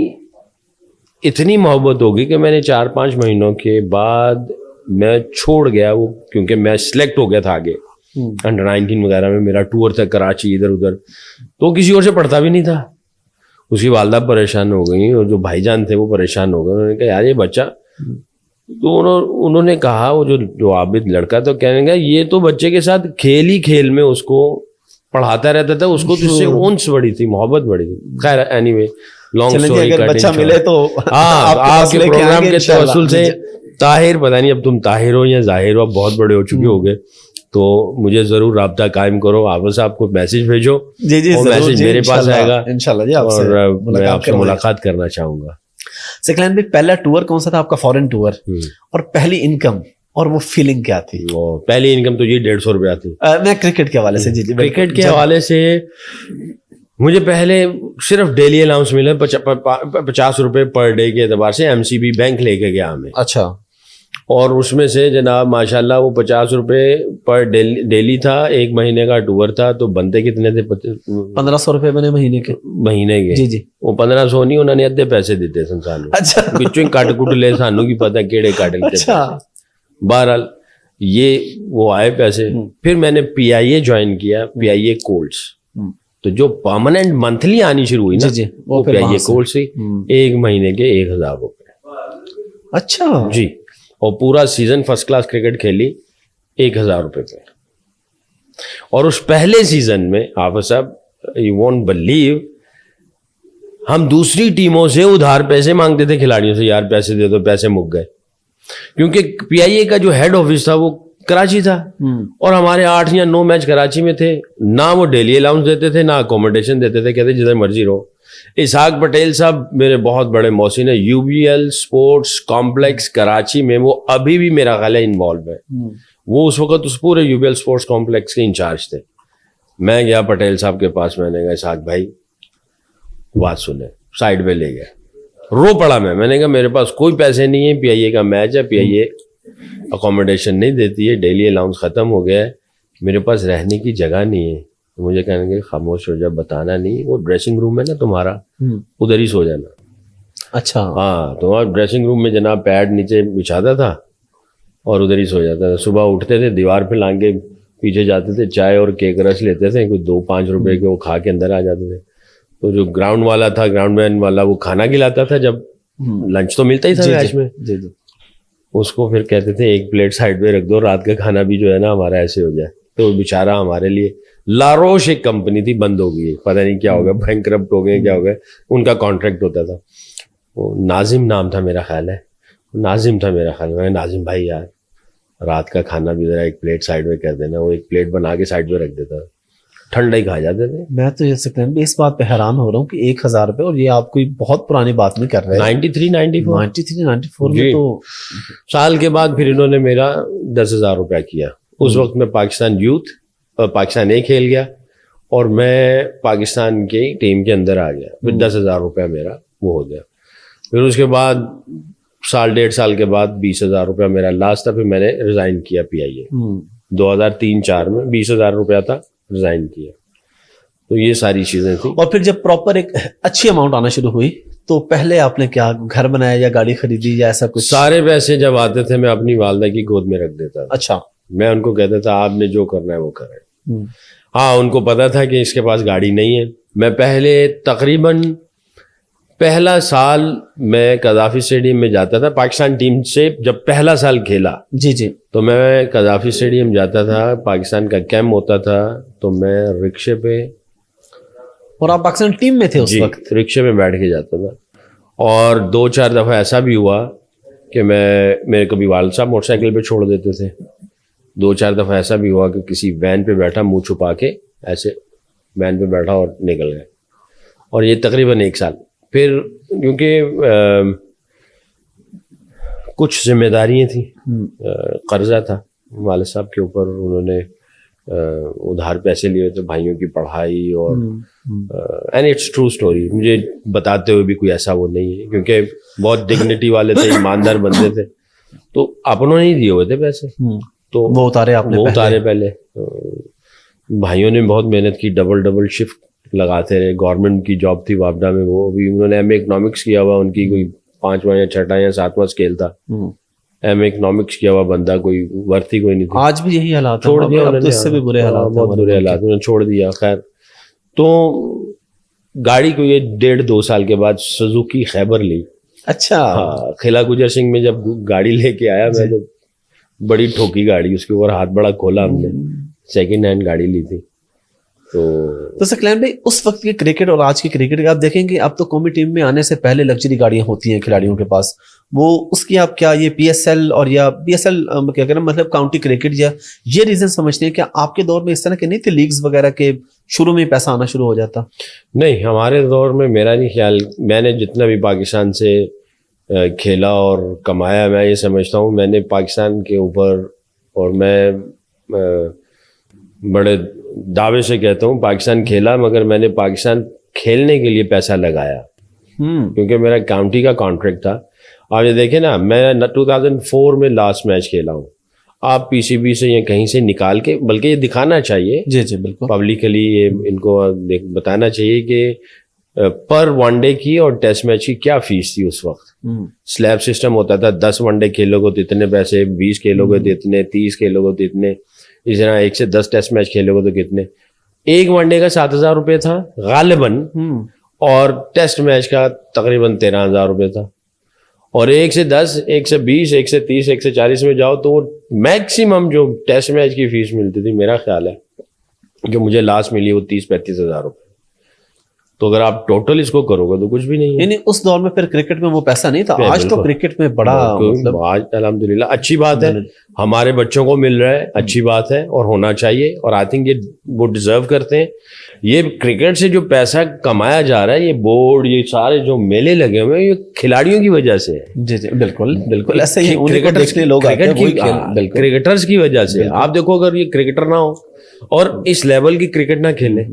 اتنی محبت ہوگی کہ میں نے 4-5 مہینوں کے بعد میں چھوڑ گیا وہ, کیونکہ میں سلیکٹ ہو گیا تھا آگے انڈر 19 وغیرہ میں. میرا ٹور تھا کراچی ادھر ادھر, تو کسی اور سے پڑھتا بھی نہیں تھا. اس کی والدہ پریشان ہو گئی, اور جو بھائی جان تھے وہ پریشان ہو گئے. انہوں نے کہا یار یہ بچہ, تو انہوں نے کہا, وہ جو عابد لڑکا تو کہنے گا یہ تو بچے کے ساتھ کھیل ہی کھیل میں اس کو پڑھاتا رہتا تھا, اس کو تو اس سے اونس بڑی تھی, محبت بڑی تھی. خیر اینی وے لانگ اسٹوری کٹ, بچہ ملے تو آپ کے پروگرام کے توسل سے طاہر, پتہ نہیں اب تم طاہر ہو یا ظاہر ہو, اب بہت بڑے ہو چکے ہو گئے, تو مجھے ضرور رابطہ قائم کرو. حافظ صاحب کو میسج بھیجو, جی جی وہ میسج میرے پاس آئے گا انشاءاللہ جی, اور میں آپ سے ملاقات کرنا چاہوں گا. ثقلین بھائی, پہلا ٹور کون سا تھا آپ کا, فورن ٹور, اور پہلی انکم اور وہ فیلنگ کیا تھی؟ پہلی انکم تو یہ 150 روپیہ تھی. میں کرکٹ کے حوالے سے, جی جی کرکٹ کے حوالے سے مجھے پہلے صرف ڈیلی الاؤنس ملا 50 روپے پر ڈے کے اعتبار سے. ایم سی بی بینک لے کے گیا ہمیں. اچھا. اور اس میں سے جناب ماشاءاللہ وہ 50 روپے پر ڈیلی تھا. ایک مہینے کا ٹور تھا, تو بنتے کتنے تھے؟ 1500 روپے بنے مہینے کے. جی جی. وہ 1500 نہیں, انہوں نے ادھے پیسے دیتے سن سانو. اچھا. بچوں کٹ کٹ لے, سانو کی پتہ کیڑے کٹ لیتے. اچھا. بہرحال یہ وہ آئے پیسے. پھر میں نے پی آئی اے جوائن کیا, پی آئی اے کولڈس. تو جو پرماننٹ منتھلی آنی شروع ہوئی نا, وہ پی آئی اے کولڈ سے ایک مہینے کے 1000 روپے. اچھا جی. اور پورا سیزن فرسٹ کلاس کرکٹ کھیلی 1000 روپے پہ. اور اس پہلے سیزن میں حافظ صاحب, یو وونٹ بلیو, ہم دوسری ٹیموں سے ادھار پیسے مانگتے تھے کھلاڑیوں سے, یار پیسے دے دو, پیسے مک گئے. کیونکہ پی آئی اے کا جو ہیڈ آفس تھا وہ کراچی تھا, اور ہمارے 8 یا 9 میچ کراچی میں تھے. نہ وہ ڈیلی الاؤنس دیتے تھے, نہ اکوموڈیشن دیتے تھے, کہتے جدھر مرضی رہو. اسحاق پٹیل صاحب میرے بہت بڑے محسن ہیں, U B L sports complex Karachi میں وہ ابھی بھی میرا خیال ہے انوالو ہے. وہ اس وقت اس پورے U B L sports complex کے انچارج تھے. میں گیا پٹیل صاحب کے پاس, میں نے کہا اسحاق بھائی بات سنیں. سائڈ پہ لے گیا, رو پڑا. میں نے کہا میرے پاس کوئی پیسے نہیں ہیں, پی آئی اے کا میچ ہے, پی آئی اے اکوموڈیشن نہیں دیتی ہے, ڈیلی الاؤنس ختم ہو گیا ہے, میرے پاس رہنے کی جگہ نہیں ہے. مجھے کہنے کہ خاموش ہو جا, بتانا نہیں, وہ ڈریسنگ روم ہے نا تمہارا, ادھر ہی سو جانا. اچھا. ہاں, تمہارا ڈریسنگ روم میں جناب پیڈ نیچے بچھاتا تھا اور ادھر ہی سو جاتا تھا. صبح اٹھتے تھے, دیوار پہ لانگ کے پیچھے جاتے تھے, چائے اور کیک رس لیتے تھے, کوئی 2-5 روپے کے, وہ کھا کے اندر آ جاتے تھے. تو جو گراؤنڈ والا تھا, گراؤنڈ مین والا, وہ کھانا کھلاتا تھا, جب لنچ تو ملتا ہی تھا میچ میں, اس کو پھر کہتے تھے ایک پلیٹ سائڈ پہ رکھ دو, رات کا کھانا بھی جو ہے نا ہمارا ایسے ہو جائے. تو بیچارہ ہمارے لیے, لاروش ایک کمپنی تھی, بند ہو گئی, پتہ نہیں کیا ہو گیا, بینکرپٹ ہو گئے, کیا ہو گیا. ان کا کانٹریکٹ ہوتا تھا, وہ ناظم نام تھا میرا خیال ہے, ناظم تھا میرا خیال. میں ناظم بھائی یار رات کا کھانا بھی ذرا ایک پلیٹ سائڈ میں کر دینا. وہ ایک پلیٹ بنا کے سائڈ پہ رکھ دیتا, ٹھنڈا ہی کھا جاتے تھے. میں تو یہ سکتے ہیں اس بات پہ حیران ہو رہا ہوں کہ 1000 روپے, اور یہ آپ کوئی بہت پرانی بات نہیں کر رہے. 93-94 میں تو سال کے بعد پھر انہوں نے میرا 10,000 روپیہ کیا. اس وقت میں پاکستان یوتھ اور پاکستان اے کھیل گیا, اور میں پاکستان کی ٹیم کے اندر آ گیا. پھر 10,000 روپیہ میرا وہ ہو گیا. پھر اس کے بعد 1.5 سال کے بعد 20,000 روپیہ میرا لاسٹ تھا. پھر میں نے ریزائن کیا پی آئی اے 2003-04 میں. 20,000 روپیہ تھا, ریزائن کیا. تو یہ ساری چیزیں تھیں. اور پھر جب پراپر ایک اچھی اماؤنٹ آنا شروع ہوئی, تو پہلے آپ نے کیا گھر بنایا یا گاڑی خریدی یا ایسا کچھ؟ سارے پیسے جب آتے تھے میں اپنی والدہ کی گود میں رکھ دیتا تھا. اچھا. میں ان کو کہتا تھا آپ نے جو کرنا ہے وہ کریں. ہاں, ان کو پتا تھا کہ اس کے پاس گاڑی نہیں ہے. میں پہلے تقریباً پہلا سال میں قذافی اسٹیڈیم میں جاتا تھا پاکستان ٹیم سے. جب پہلا سال کھیلا جی جی, تو میں قذافی اسٹیڈیم جاتا تھا, پاکستان کا کیمپ ہوتا تھا, تو میں رکشے پہ, اور آپ پاکستان ٹیم میں تھے اس وقت؟ رکشے میں بیٹھ کے جاتا تھا. اور 2-4 دفعہ ایسا بھی ہوا کہ میرے کبھی والد صاحب موٹر سائیکل پہ چھوڑ دیتے تھے. 2-4 دفعہ ایسا بھی ہوا کہ کسی وین پہ بیٹھا, منہ چھپا کے ایسے وین پہ بیٹھا اور نکل گئے. اور یہ تقریباً 1 سال. پھر کیونکہ کچھ ذمہ داریاں تھیں, قرضہ تھا والد صاحب کے اوپر, انہوں نے ادھار پیسے لیے تھے بھائیوں کی پڑھائی. اور اینڈ اٹس ٹرو اسٹوری, مجھے بتاتے ہوئے بھی کوئی ایسا وہ نہیں ہے, کیونکہ بہت ڈگنیٹی والے تھے, ایماندار بندے تھے, تو اپنوں نے ہی دیے ہوئے تھے پیسے, تو وہ اتارے آپ نے؟ وہ اتارے پہلے. بھائیوں نے بہت محنت کی, ڈبل شفٹ لگاتے رہے. گورنمنٹ کی جاب تھی وابڈا میں, وہ بھی انہوں نے ایم اے اکنامکس کیا ہوا, ان کی کوئی 5واں یا 6واں یا 7واں اسکیل تھا. ایم اے اکنامکس کیا ہوا بندہ, کوئی ورتھ ہی کوئی نہیں تھی. آج بھی یہی حالات, چھوڑ دیا اب تو اس سے بھی برے حالات, بہت برے حالات, انہوں نے چھوڑ دیا. خیر, تو گاڑی کو یہ 1.5-2 سال کے بعد سزوکی خیبر لی. اچھا. خلا گجر سنگھ میں جب گاڑی لے کے آیا میں, تو بڑی ٹھوکی گاڑی, اس کے اوپر ہاتھ بڑا کھولا ہم نے. سیکنڈ ہینڈ گاڑی لی تھی. تو سکلین بھائی اس وقت کے کرکٹ اور آج کے کرکٹ کے آپ دیکھیں گے اب تو قومی ٹیم میں آنے سے پہلے لگژری گاڑیاں ہوتی ہیں کھلاڑیوں کے پاس, وہ اس کی آپ کیا یہ پی ایس ایل اور یا پی ایس ایل کیا کہنا مطلب کاؤنٹی کرکٹ یا یہ ریزن سمجھتے ہیں کہ آپ کے دور میں اس طرح کے نہیں تھے لیگز وغیرہ کے شروع میں پیسہ آنا شروع ہو جاتا؟ نہیں, ہمارے دور میں میرا نہیں خیال, میں نے جتنا بھی پاکستان سے کھیلا اور کمایا, میں یہ سمجھتا ہوں میں نے پاکستان کے اوپر, اور میں بڑے دعوے سے کہتا ہوں پاکستان کھیلا مگر میں نے پاکستان کھیلنے کے لیے پیسہ لگایا, کیونکہ میرا کاؤنٹی کا کانٹریکٹ تھا. آپ یہ دیکھیں نا, میں 2004 میں لاسٹ میچ کھیلا ہوں, آپ پی سی بی سے یا کہیں سے نکال کے, بلکہ یہ دکھانا چاہیے جی جی بالکل پبلکلی, یہ ان کو بتانا چاہیے کہ پر ون ڈے کی اور ٹیسٹ میچ کی کیا فیس تھی اس وقت. سلیب سسٹم ہوتا تھا, 10 ون ڈے کھیلو گے تو اتنے پیسے, 20 کھیلو گے تو اتنے, 30 کھیلو گے تو اتنے, اس طرح 1 سے 10 ٹیسٹ میچ کھیلو گے تو کتنے. ایک ون ڈے کا 7,000 روپے تھا غالباً, اور ٹیسٹ میچ کا تقریباً 13,000 روپے تھا. اور 1 سے 10, 1 سے 20, 1 سے 30, 1 سے 40 میں جاؤ تو وہ میکسیمم جو ٹیسٹ میچ کی فیس ملتی تھی, میرا خیال ہے جو مجھے لاسٹ ملی وہ 30-35 ہزار روپے. تو اگر آپ ٹوٹل اس کو کرو گے تو کچھ بھی نہیں ہے. یعنی اس دور میں پھر کرکٹ میں وہ پیسہ نہیں تھا. آج تو کرکٹ میں بڑا مطلب آج الحمدللہ اچھی بات ہے, ہمارے بچوں کو مل رہا ہے, اچھی بات ہے اور ہونا چاہیے, اور آئی تھنک یہ وہ ڈیزرو کرتے ہیں. یہ کرکٹ سے جو پیسہ کمایا جا رہا ہے, یہ بورڈ, یہ سارے جو میلے لگے ہوئے ہیں, یہ کھلاڑیوں کی وجہ سے ہے. جی جی بالکل بالکل ایسے ہی دیکھنے لوگ آتے ہیں کرکٹرز کی وجہ سے. آپ دیکھو اگر یہ کرکٹر نہ ہو اور اس لیول کی کرکٹ نہ کھیلے,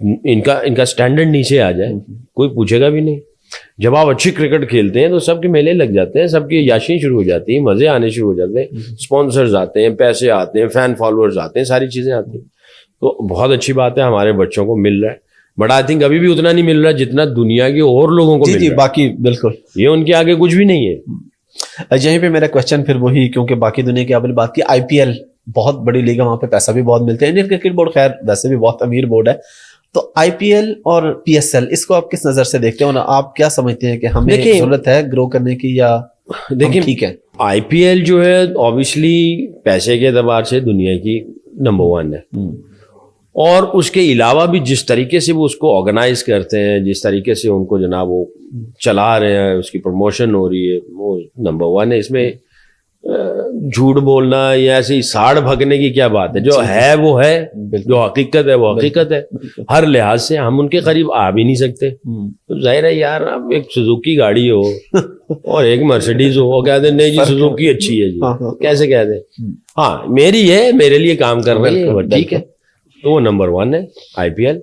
ان کا سٹینڈرڈ نیچے آ جائے, کوئی پوچھے گا بھی نہیں. جب آپ اچھی کرکٹ کھیلتے ہیں تو سب کے میلے لگ جاتے ہیں, سب کی یاشیں شروع ہو جاتی ہیں, مزے آنے شروع ہو جاتے ہیں, اسپانسرز آتے ہیں, پیسے آتے ہیں, فین فالوورز آتے ہیں, ساری چیزیں آتی ہیں. تو بہت اچھی بات ہے, ہمارے بچوں کو مل رہا ہے, بٹ آئی تھنک ابھی بھی اتنا نہیں مل رہا جتنا دنیا کے اور لوگوں کو مل رہا ہے. باقی بالکل یہ ان کے آگے کچھ بھی نہیں ہے. یہیں پہ میرا کوشچن پھر وہی, کیونکہ باقی دنیا کی آپ نے بات کی, آئی پی ایل بہت بڑی لیگ ہے, وہاں پہ پیسہ بھی بہت ملتا ہے. انڈین کرکٹ بورڈ خیر ویسے بھی بہت امیر بورڈ ہے, تو آئی پی ایل اور پی ایس ایل اس کو آپ کس نظر سے دیکھتے ہیں, اور آپ کیا سمجھتے ہیں کہ ہمیں ضرورت ہے گرو کرنے کی یا دیکھیں ٹھیک ہے؟ آئی پی ایل جو ہے اوبیسلی پیسے کے اعتبار سے دنیا کی نمبر 1 ہے, اور اس کے علاوہ بھی جس طریقے سے وہ اس کو آرگنائز کرتے ہیں, جس طریقے سے ان کو جناب وہ چلا رہے ہیں, اس کی پروموشن ہو رہی ہے, وہ نمبر 1 ہے. اس میں جھوٹ بولنا یا ایسے ہی ساڑ بھگنے کی کیا بات ہے؟ جو ہے وہ ہے, جو حقیقت ہے وہ حقیقت ہے. ہر لحاظ سے ہم ان کے قریب آ بھی نہیں سکتے. تو ظاہر ہے یار, اب ایک سوزوکی گاڑی ہو اور ایک مرسیڈیز ہو, اور کہتے ہیں نہیں جی سوزوکی اچھی ہے جی, کیسے کہتے ہیں؟ ہاں میری ہے, میرے لیے کام کر رہی ہے, ٹھیک ہے. تو وہ نمبر 1 ہے I P L.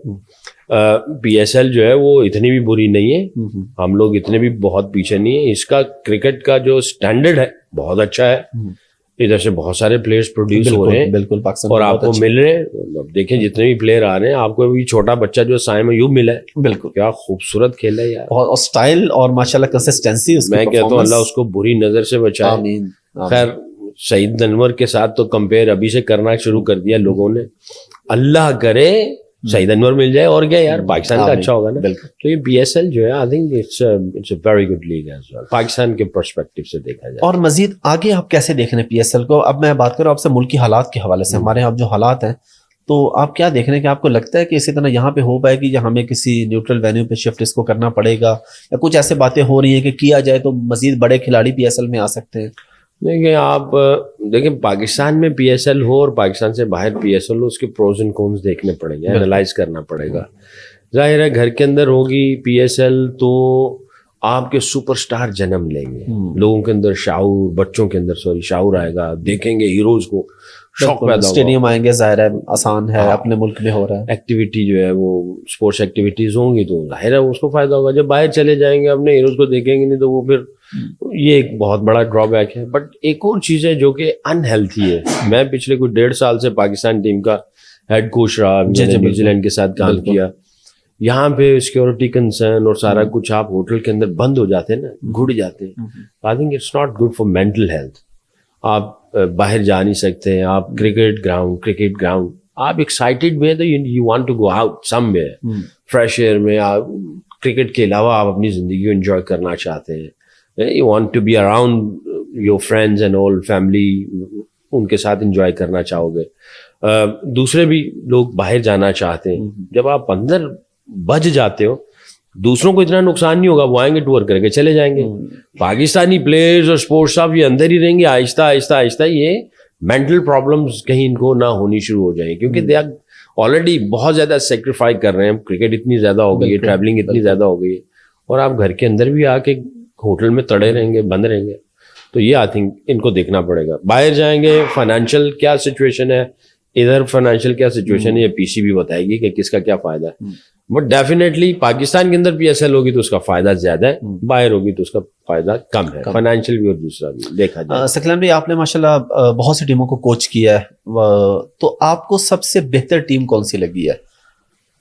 P S L جو ہے وہ اتنی بھی بری نہیں ہے, ہم لوگ اتنے بھی بہت پیچھے نہیں ہیں. اس کا کرکٹ کا جو سٹینڈرڈ ہے بہت اچھا ہے, ادھر سے بہت سارے پلیئرز پروڈیوس ہو رہے ہیں بالکل پاکستان اور آپ کو مل رہے ہیں. اب دیکھیں جتنے بھی پلیئر آ رہے ہیں, آپ کو بھی چھوٹا بچہ جو سائم ایوب ملا ہے, بالکل کیا خوبصورت کھیلا ہے یار, اور سٹائل اور ماشاءاللہ کنسسٹنسی. میں کہتا ہوں اللہ اس کو بری نظر سے بچائے. آمین. خیر سعید انور کے ساتھ تو کمپیئر ابھی سے کرنا شروع کر دیا لوگوں نے, اللہ کرے سعید انور مل جائے, اور کیا یار پاکستان کا اچھا ہوگا نا. تو یہ پی ایس ایل جو ہے I think it's a very good league as well, Pakistan کے پرسپیکٹو سے دیکھا جائے. اور مزید آگے آپ کیسے دیکھ رہے ہیں پی ایس ایل کو؟ اب میں بات کروں آپ سے ملکی حالات کے حوالے سے, ہمارے یہاں جو حالات ہیں, تو آپ کیا دیکھ رہے ہیں کہ آپ کو لگتا ہے کہ اسی طرح یہاں پہ ہو پائے گی, یا ہمیں کسی نیوٹرل وینیو پہ شفٹ اس کو کرنا پڑے گا, یا کچھ ایسے باتیں ہو رہی ہیں کہ کیا جائے تو مزید بڑے کھلاڑی پی ایس ایل میں آ سکتے ہیں؟ دیکھیں آپ دیکھیں پاکستان میں پی ایس ایل ہو اور پاکستان سے باہر پی ایس ایل ہو, اس کے پروز اینڈ کونز دیکھنے پڑیں گے, اینالائز کرنا پڑے گا. ظاہر ہے گھر کے اندر ہوگی پی ایس ایل تو آپ کے سپر سٹار جنم لیں گے, لوگوں کے اندر شعور, بچوں کے اندر شعور آئے گا, دیکھیں گے ہیروز کو, شوق پیدا ہوگا, اسٹیڈیم آئیں گے, ظاہر ہے آسان ہے, اپنے ملک میں ہو رہا ہے, ایکٹیویٹی جو ہے وہ اسپورٹس ایکٹیویٹیز ہوں گی تو ظاہر ہے اس کو فائدہ ہوگا. جب باہر چلے جائیں گے اپنے ہیروز کو دیکھیں گے نہیں تو وہ پھر یہ ایک بہت بڑا ڈرا بیک ہے. بٹ ایک اور چیز ہے جو کہ انہیلتھی ہے, میں پچھلے کچھ 1.5 سال سے پاکستان ٹیم کا ہیڈ کوچ رہا, نیوزی لینڈ کے ساتھ کام کیا. یہاں پہ سیکورٹی کنسرن اور سارا کچھ, آپ ہوٹل کے اندر بند ہو جاتے ہیں نا, گھڑ جاتے ہیں. I think it's not good for mental health. آپ باہر جا نہیں سکتے, آپ کرکٹ گراؤنڈ آپ ایکسائٹیڈ میں تو you want to go out somewhere fresh air میں. آپ کرکٹ کے علاوہ آپ اپنی زندگی کو انجوائے کرنا چاہتے ہیں, you want to be around your friends and all family, ان کے ساتھ انجوائے کرنا چاہو گے. دوسرے بھی لوگ باہر جانا چاہتے ہیں. جب آپ اندر بچ جاتے ہو دوسروں کو اتنا نقصان نہیں ہوگا, وہ آئیں گے ٹور کر کے چلے جائیں گے. پاکستانی پلیئرز اور اسپورٹس اسٹاف یہ اندر ہی رہیں گے, آہستہ آہستہ آہستہ یہ مینٹل پرابلمس کہیں ان کو نہ ہونی شروع ہو جائیں, کیونکہ دے آر آلریڈی بہت زیادہ سیکریفائی کر رہے ہیں. کرکٹ اتنی زیادہ ہو گئی ہے, ٹریولنگ اتنی زیادہ ہو گئی ہے, اور آپ گھر کے اندر بھی آ کے ہوٹل میں تڑے رہیں گے, بند رہیں گے. تو یہ آئی تھنک ان کو دیکھنا پڑے گا. باہر جائیں گے, فائنینشیل کیا سچویشن ہے, ادھر فائنینشیل کیا سچویشن ہے, یہ پی سی بھی بتائے گی کہ کس کا کیا فائدہ ہے. بٹ ڈیفینیٹلی پاکستان کے اندر پی ایس ایل ہوگی تو اس کا فائدہ زیادہ ہے, باہر ہوگی تو اس کا فائدہ کم ہے, فائنینشیل بھی اور دوسرا بھی دیکھا جائے. ثقلین بھائی, آپ نے ماشاءاللہ بہت سی ٹیموں کو کوچ کیا ہے, تو آپ کو سب سے بہتر ٹیم کون سی لگی ہے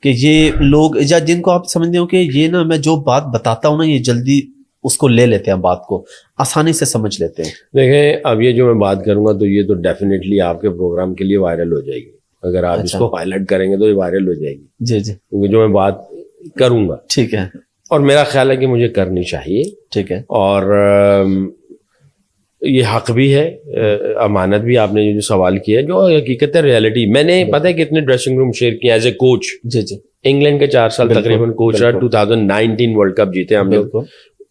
کہ یہ لوگ یا جن کو آپ سمجھتے ہو کہ یہ نا میں جو بات بتاتا ہوں نا یہ جلدی اس کو لے لیتے ہیں, بات کو آسانی سے سمجھ لیتے ہیں؟ دیکھیں اب یہ جو میں بات کروں گا تو یہ تو ڈیفینیٹلی آپ کے پروگرام کے لیے وائرل ہو جائے گی. اگر آپ اس کو ہائی لائٹ کریں گے تو یہ وائرل ہو جائے گی. جی جی, کیونکہ جو میں بات کروں گا ٹھیک ہے, اور میرا خیال ہے کہ مجھے کرنی چاہیے, ٹھیک ہے, اور یہ حق بھی ہے, امانت بھی. آپ نے جو سوال کیا جو حقیقت ہے, ریئلٹی. میں نے پتہ ہے کتنے ڈریسنگ روم شیئر کیا ایز اے کوچ. جی جی, انگلینڈ کے 4 سال تقریباً کوچ رہا, 2019 ورلڈ کپ جیتے ہم لوگ.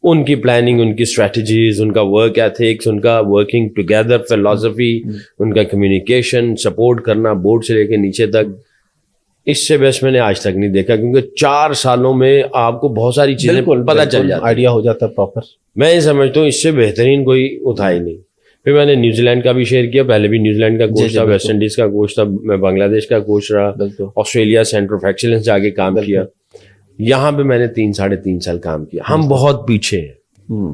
ان کی پلاننگ, ان کی اسٹریٹجیز, ان کا ورک ایتھکس, ان کا ورکنگ ٹوگیدر فلاسفی, ان کا کمیونیکیشن, سپورٹ کرنا بورڈ سے لے کے نیچے تک, اس سے بیسٹ میں نے آج تک نہیں دیکھا. کیونکہ 4 سالوں میں آپ کو بہت ساری چیزیں پتہ چل جاتی, آئیڈیا ہو جاتا ہے پراپر. میں یہ سمجھتا ہوں اس سے بہترین کوئی اٹھا ہی نہیں. پھر میں نے نیوزی لینڈ کا بھی شیئر کیا, پہلے بھی نیوزی لینڈ کا کوچ تھا, ویسٹ انڈیز کا کوچ تھا, میں بنگلہ دیش کا کوچ رہا, آسٹریلیا سینٹر آف ایکسیلنس جا کے کام کیا. یہاں پہ میں نے 3-3.5 سال کام کیا. ہم بہت پیچھے ہیں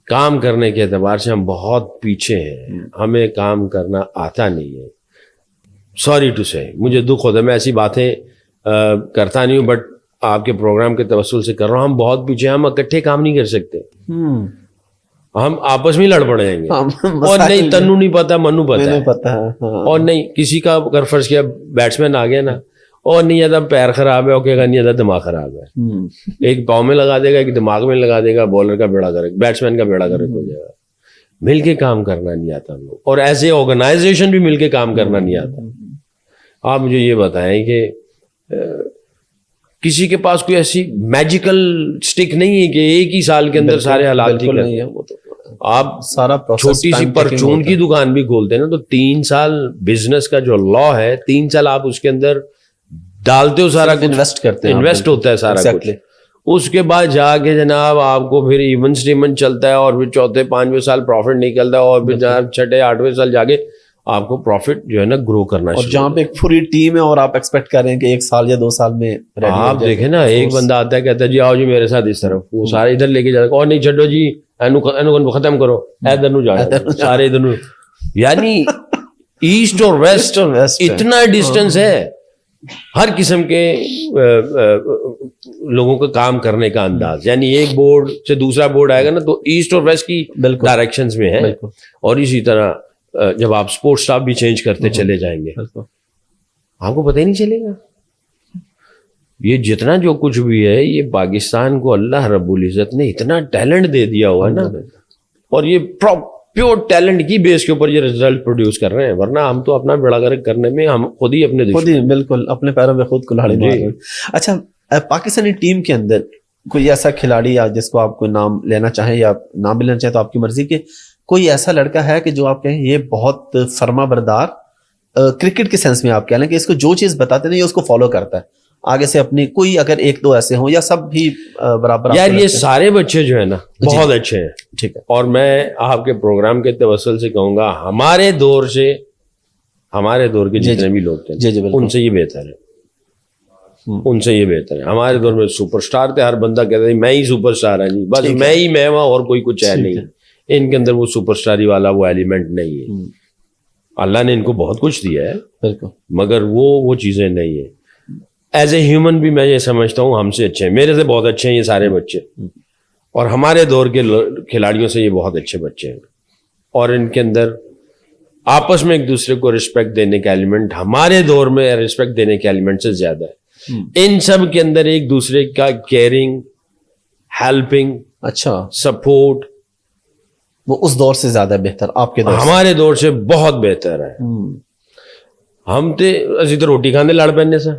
کام کرنے کے اعتبار سے, ہم بہت پیچھے ہیں, ہمیں کام کرنا آتا نہیں ہے. سوری ٹو سے, مجھے دکھ ہوتا ہے, میں ایسی باتیں کرتا نہیں ہوں, بٹ آپ کے پروگرام کے توسل سے کر رہا ہوں. ہم بہت پیچھے ہیں, ہم اکٹھے کام نہیں کر سکتے, ہم آپس میں لڑ پڑے ہیں. اور نہیں تنو نہیں پتا, منو پتا ہے, اور نہیں کسی کا اگر فرض کیا بیٹسمین آ گیا نا, اور نہیں آتا پیر خراب ہے, اوکے گا, نہیں آتا دماغ خراب ہے, ایک پاؤں میں لگا دے گا, ایک دماغ میں لگا دے گا, بالر کا بیڑا گرک, بیٹسمین کا بیڑا گرک ہو جائے گا. مل کے کام کرنا نہیں آتا ہم لوگ, اور ایز اے آرگنائزیشن بھی مل کے کام کرنا نہیں آتا. آپ مجھے یہ بتائیں کہ کسی کے پاس کوئی ایسی میجیکل سٹک نہیں ہے کہ ایک ہی سال کے اندر سارے حالات ٹھیک نہیں ہے. آپ سارا چھوٹی سی پرچون کی دکان بھی کھولتے ہیں نا, تو 3 سال بزنس کا جو لا ہے, 3 سال آپ اس کے اندر ڈالتے ہو, سارا کچھ انویسٹ کرتے ہیں, انویسٹ ہوتا ہے سارا کچھ. اس کے بعد جا کے جناب آپ کو پھر ایون اسٹیمن چلتا ہے, اور پھر 4-5 سال پروفٹ نکلتا ہے, اور پھر جناب 6-8 سال جا کے آپ کو پروفٹ جو ہے نا گرو کرنا اور جہاں پہ ایک پوری ٹیم ہے اور آپ ایکسپیکٹ کر رہے ہیں کہ 1 سال یا 2 سال میں آپ دیکھیں نا, ایک بندہ آتا ہے کہتا ہے جی آؤ جی میرے ساتھ اس طرف, وہ سارے ادھر لے کے جاتا ہے, اور نہیں چھڈو جی اینو ختم کرو, ادھر نو جانا, سارے ادھر نو. یعنی ایسٹ اور ویسٹ اتنا ڈسٹینس ہے, ہر قسم کے لوگوں کا کام کرنے کا انداز. یعنی ایک بورڈ سے دوسرا بورڈ آئے گا نا تو ایسٹ اور ویسٹ کی ڈائریکشنز میں ہے, اور اسی طرح جب آپ سپورٹ سٹاف بھی چینج کرتے چلے جائیں گے آپ کو پتہ ہی نہیں چلے گا. یہ جتنا جو کچھ بھی ہے, یہ پاکستان کو اللہ رب العزت نے اتنا ٹیلنٹ دے دیا ہوا ہے نا, اور یہ پیور ٹیلنٹ کی بیس کے اوپر یہ رزلٹ پروڈیوس کر رہے ہیں. ورنہ ہم تو اپنا بیڑا گرک کرنے میں ہم خود ہی اپنے بالکل اپنے پیروں میں خود کلاڑی مار رہے ہیں. اچھا, پاکستانی ٹیم کے اندر کوئی ایسا کھلاڑی یا جس کو آپ کوئی نام لینا چاہیں یا نام بھی لینا چاہیں تو آپ کی مرضی, کہ کوئی ایسا لڑکا ہے کہ جو آپ کہیں یہ بہت فرما بردار کرکٹ کے سینس میں, آپ کہہ لیں کہ اس کو جو چیز بتاتے ہیں یہ اس کو فالو کرتا ہے آگے سے اپنی, کوئی اگر 1-2 ایسے ہوں یا سب بھی برابر؟ یار یہ سارے بچے جو ہے نا بہت اچھے ہیں, ٹھیک ہے, اور میں آپ کے پروگرام کے توسل سے کہوں گا ہمارے دور کے جتنے بھی لوگ تھے ان سے یہ بہتر ہے, ان سے یہ بہتر ہے. ہمارے دور میں سپر سٹار تھے, ہر بندہ کہتا ہے میں ہی سپر سٹار ہوں جی, بس میں ہی میں ہوں اور کوئی کچھ ہے نہیں. ان کے اندر وہ سپر سٹاری والا وہ ایلیمنٹ نہیں ہے. اللہ نے ان کو بہت کچھ دیا ہے مگر وہ چیزیں نہیں ہیں. ایز اے ہیومن بھی میں یہ سمجھتا ہوں ہم سے اچھے ہیں, میرے سے بہت اچھے ہیں یہ سارے بچے, اور ہمارے دور کے کھلاڑیوں سے یہ بہت اچھے بچے ہیں. اور ان کے اندر آپس میں ایک دوسرے کو رسپیکٹ دینے کا ایلیمنٹ ہمارے دور میں رسپیکٹ دینے کے ایلیمنٹ سے زیادہ ہے. ان سب کے اندر ایک دوسرے کا کیئرنگ, ہیلپنگ, اچھا سپورٹ, وہ اس دور سے زیادہ بہتر آپ کے دور, ہمارے دور سے بہت بہتر ہے. ہم تے اسی تو روٹی کھانے لڑ پہنے سا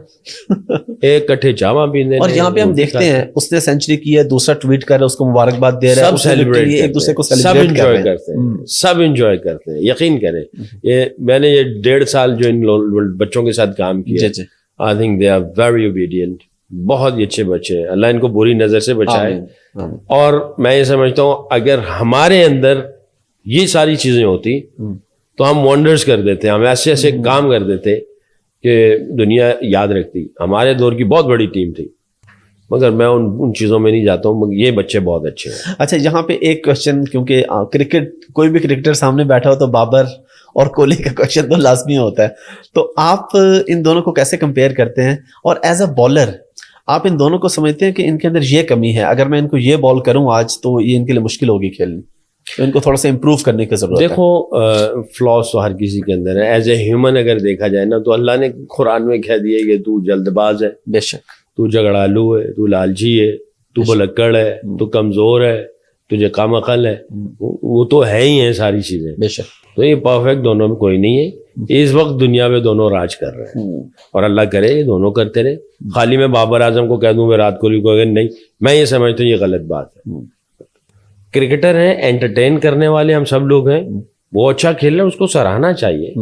ایک کٹھے چاواں پیندے. اور یہاں پہ ہم دیکھتے ہیں اس نے سینچری کی ہے, دوسرا ٹویٹ کر رہا ہے, اس کو مبارکباد دے رہا ہے, سب سیلیبریٹ ایک دوسرے کو سب سیلیبریٹ انجوائے کرتے ہیں, سب انجوائے کرتے ہیں. یقین کریں یہ میں نے یہ 1.5 سال جو ان بچوں کے ساتھ کام کیا, I think they are very obedient, بہت ہی اچھے بچے ہیں, اللہ ان کو بری نظر سے بچائے. اور میں یہ سمجھتا ہوں اگر ہمارے اندر یہ ساری چیزیں ہوتی تو ہم ونڈرز کر دیتے, ہم ایسے ایسے کام کر دیتے کہ دنیا یاد رکھتی. ہمارے دور کی بہت بڑی ٹیم تھی, مگر میں ان چیزوں میں نہیں جاتا ہوں, مگر یہ بچے بہت اچھے ہیں. اچھا یہاں پہ ایک کوشچن, کیونکہ کرکٹ کوئی بھی کرکٹر سامنے بیٹھا ہو تو بابر اور کوہلی کا کوشچن تو لازمی ہوتا ہے, تو آپ ان دونوں کو کیسے کمپیئر کرتے ہیں؟ اور ایز اے بالر آپ ان دونوں کو سمجھتے ہیں کہ ان کے اندر یہ کمی ہے, اگر میں ان کو یہ بال کروں آج تو یہ ان کے لیے مشکل ہوگی کھیلنی, تو ان کو تھوڑا سا امپروو کرنے کی ضرورت ہے؟ دیکھو فلاس تو ہر کسی کے اندر ہے. ایز اے ہیومن اگر دیکھا جائے نا تو اللہ نے قرآن میں کہہ دیا کہ تو جلد باز ہے, بے شک, تو جھگڑالو ہے, تو لالچی ہے, تو بھلکڑ ہے, تو کمزور ہے, تجھے کم عقل ہے. وہ تو ہے ہی ہیں ساری چیزیں, بے شک. تو یہ پرفیکٹ دونوں میں کوئی نہیں ہے. اس وقت دنیا میں دونوں راج کر رہے ہیں, اور اللہ کرے یہ دونوں کرتے رہے. خالی میں بابر اعظم کو کہہ دوں وراٹ کوہلی کو اگر نہیں, میں یہ سمجھتا ہوں یہ غلط بات ہے. کرکٹر ہیں, انٹرٹین کرنے والے ہم سب لوگ ہیں, وہ اچھا کھیل رہے ہیں اس کو سراہنا چاہیے.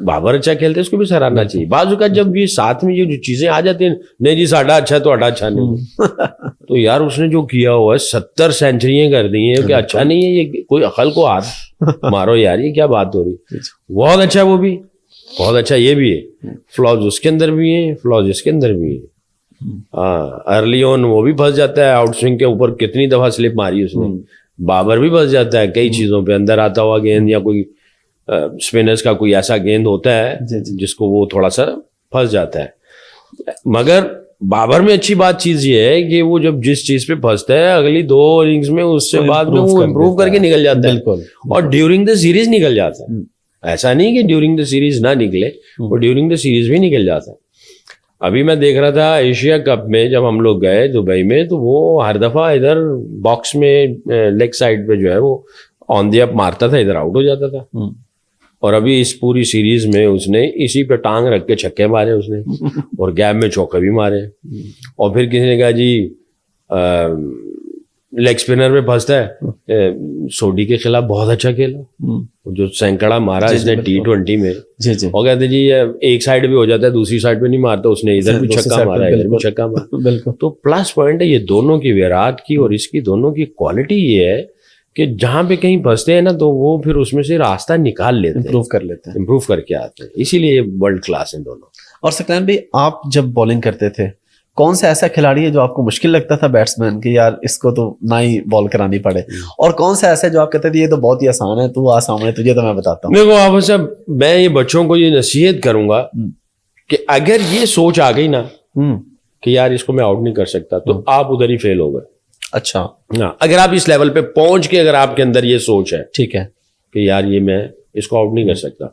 بابر اچھا کھیلتے اس کو بھی سراہنا چاہیے. بعض اوقات جب یہ ساتھ میں یہ جو چیزیں آ جاتی ہیں, نہیں جی ساڈا اچھا ہے تو اڈا اچھا نہیں, تو یار اس نے جو کیا ہوا ہے 70 سینچریاں کر دی ہیں کہ اچھا نہیں ہے یہ, کوئی عقل کو ہاتھ مارو یار, یہ کیا بات ہو رہی. بہت اچھا ہے وہ بھی, بہت اچھا یہ بھی ہے. فلاز اس کے اندر بھی ہیں, فلاز اس کے اندر بھی ہیں. ہاں ارلی آن وہ بھی پھنس جاتا ہے, آؤٹ سوئنگ کے اوپر کتنی دفعہ سلپ ماری اس نے. بابر بھی پھنس جاتا ہے کئی چیزوں پہ, اندر آتا ہوا گیند یا کوئی اسپنرز کا کوئی ایسا گیند ہوتا ہے جس کو وہ تھوڑا سا پھنس جاتا ہے. مگر بابر میں اچھی بات چیز یہ ہے کہ وہ جب جس چیز پہ پھنستا ہے اگلی 2 اننگز میں اس سے بعد میں وہ امپروو کر کے نکل جاتا ہے, اور ڈیورنگ دا سیریز نکل جاتا ہے. ایسا نہیں کہ ڈیورنگ دا سیریز نہ نکلے, وہ ڈیورنگ دا سیریز بھی نکل جاتا ہے. ابھی میں دیکھ رہا تھا ایشیا کپ میں جب ہم لوگ گئے دبئی میں, تو وہ ہر دفعہ ادھر باکس میں لیگ سائڈ پہ جو ہے وہ آن دی اپ مارتا تھا, ادھر آؤٹ ہو جاتا تھا. اور ابھی اس پوری سیریز میں اس نے اسی پہ ٹانگ رکھ کے چھکے مارے اس نے, اور گیپ میں چوکے بھی مارے. اور پھر کسی نے کہا جی لیگ اسپنر میں پھنستا ہے, سوڈی کے خلاف بہت اچھا کھیلا, جو سینکڑا مارا اس نے T20 میں, اور کہتے جی ایک سائڈ بھی ہو جاتا ہے دوسری سائڈ پہ نہیں مارتا, اس نے ادھر بھی چھکا مارا ادھر بھی چھکا مارا. تو پلس پوائنٹ ہے یہ دونوں کی, وراٹ کی اور اس کی دونوں کی کوالٹی یہ ہے کہ جہاں پہ کہیں پھنستے ہیں نا تو وہ پھر اس میں سے راستہ نکال لیتے ہیں, امپروو کر کے آتے ہیں. اسی لیے ورلڈ کلاس ہیں دونوں. اور سکران بھائی آپ جب بالنگ کرتے تھے کون سا ایسا کھلاڑی ہے جو آپ کو مشکل لگتا تھا بیٹسمین کہ یار اس کو تو نہ ہی بال کرانی پڑے, اور کون سا ایسا جو آپ کہتے تھے یہ تو بہت ہی آسان ہے, تو آسان ہے تجھے تو میں بتاتا ہوں؟ دیکھو آپ صاحب, میں یہ بچوں کو یہ نصیحت کروں گا کہ اگر یہ سوچ آ گئی نا کہ یار اس کو میں آؤٹ نہیں کر سکتا, تو آپ ادھر ہی فیل ہو گئے. اچھا ہاں, اگر آپ اس لیول پہ پہنچ کے اگر آپ کے اندر یہ سوچ ہے ٹھیک ہے کہ یار یہ میں اس کو آؤٹ نہیں کر سکتا,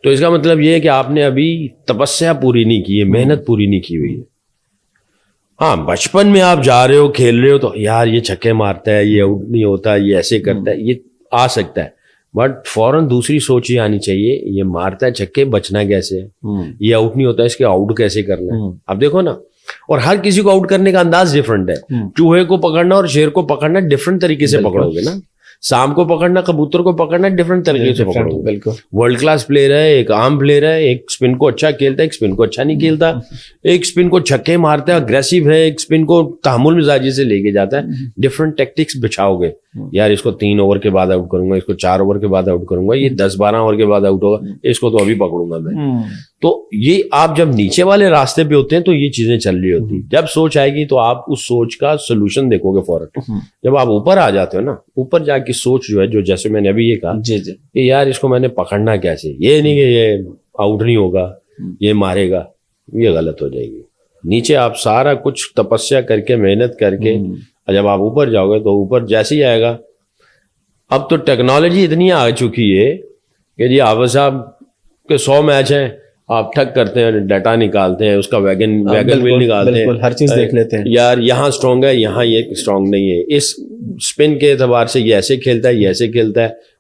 تو اس کا مطلب یہ ہے کہ آپ نے ابھی تپسیا پوری نہیں کی ہے, محنت پوری نہیں کی ہوئی ہے. ہاں بچپن میں آپ جا رہے ہو کھیل رہے ہو تو یار یہ چھکے مارتا ہے, یہ آؤٹ نہیں ہوتا, یہ ایسے کرتا ہے, یہ آ سکتا ہے, بٹ فوراً دوسری سوچ یہ آنی چاہیے, یہ مارتا ہے چھکے بچنا کیسے ہے, یہ آؤٹ نہیں ہوتا اس کے آؤٹ کیسے کرنا ہے. اب دیکھو نا, اور ہر کسی کو آؤٹ کرنے کا انداز ڈفرنٹ ہے. چوہے کو پکڑنا اور شیر کو پکڑنا ڈفرنٹ طریقے سے پکڑو گے نا, سام کو پکڑنا کبوتر کو پکڑنا ڈفرنٹ طریقے سے پکڑو گے. بالکل ورلڈ کلاس پلیئر ہے, ایک عام پلیئر ہے, ایک اسپن کو اچھا کھیلتا ہے, ایک اسپن کو اچھا نہیں کھیلتا, ایک اسپن کو چھکے مارتا ہے اگریسو ہے, ایک اسپن کو تحمل مزاجی سے لے کے جاتا ہے. ڈفرنٹ ٹیکٹکس بچھاؤ گے, یار اس کو 3 اوور کے بعد آؤٹ کروں گا, اس کو 4 اوور کے بعد آؤٹ کروں گا, یہ 10-12 اوور کے بعد آؤٹ ہوگا, اس کو تو ابھی پکڑوں گا میں. تو یہ آپ جب نیچے والے راستے پہ ہوتے ہیں تو یہ چیزیں چل رہی ہوتی. جب سوچ آئے گی تو آپ اس سوچ کا سولوشن دیکھو گے فوراً. جب آپ اوپر آ جاتے ہو نا, اوپر جا کے سوچ جو ہے, جو جیسے میں نے ابھی یہ کہا کہ یار اس کو میں نے پکڑنا کیسے, یہ نہیں کہ یہ آؤٹ نہیں ہوگا, یہ مارے گا, یہ غلط ہو جائے گی. نیچے آپ سارا کچھ تپسیا کر کے محنت کر کے جب آپ اوپر جاؤ گے تو اوپر جیسے ہی آئے گا. اب تو ٹیکنالوجی اتنی آ چکی ہے کہ جی عابد صاحب کے 100 میچ ہیں, آپ ٹھک کرتے ہیں, ڈیٹا نکالتے ہیں, اس کا ویگن ویل نکالتے ہیں, ہر چیز دیکھ لیتے ہیں. یار یہاں اسٹرانگ ہے, یہاں یہ اسٹرانگ نہیں ہے, اس اسپن کے اعتبار سے یہ ایسے کھیلتا ہے, یہ ایسے کھیلتا ہے,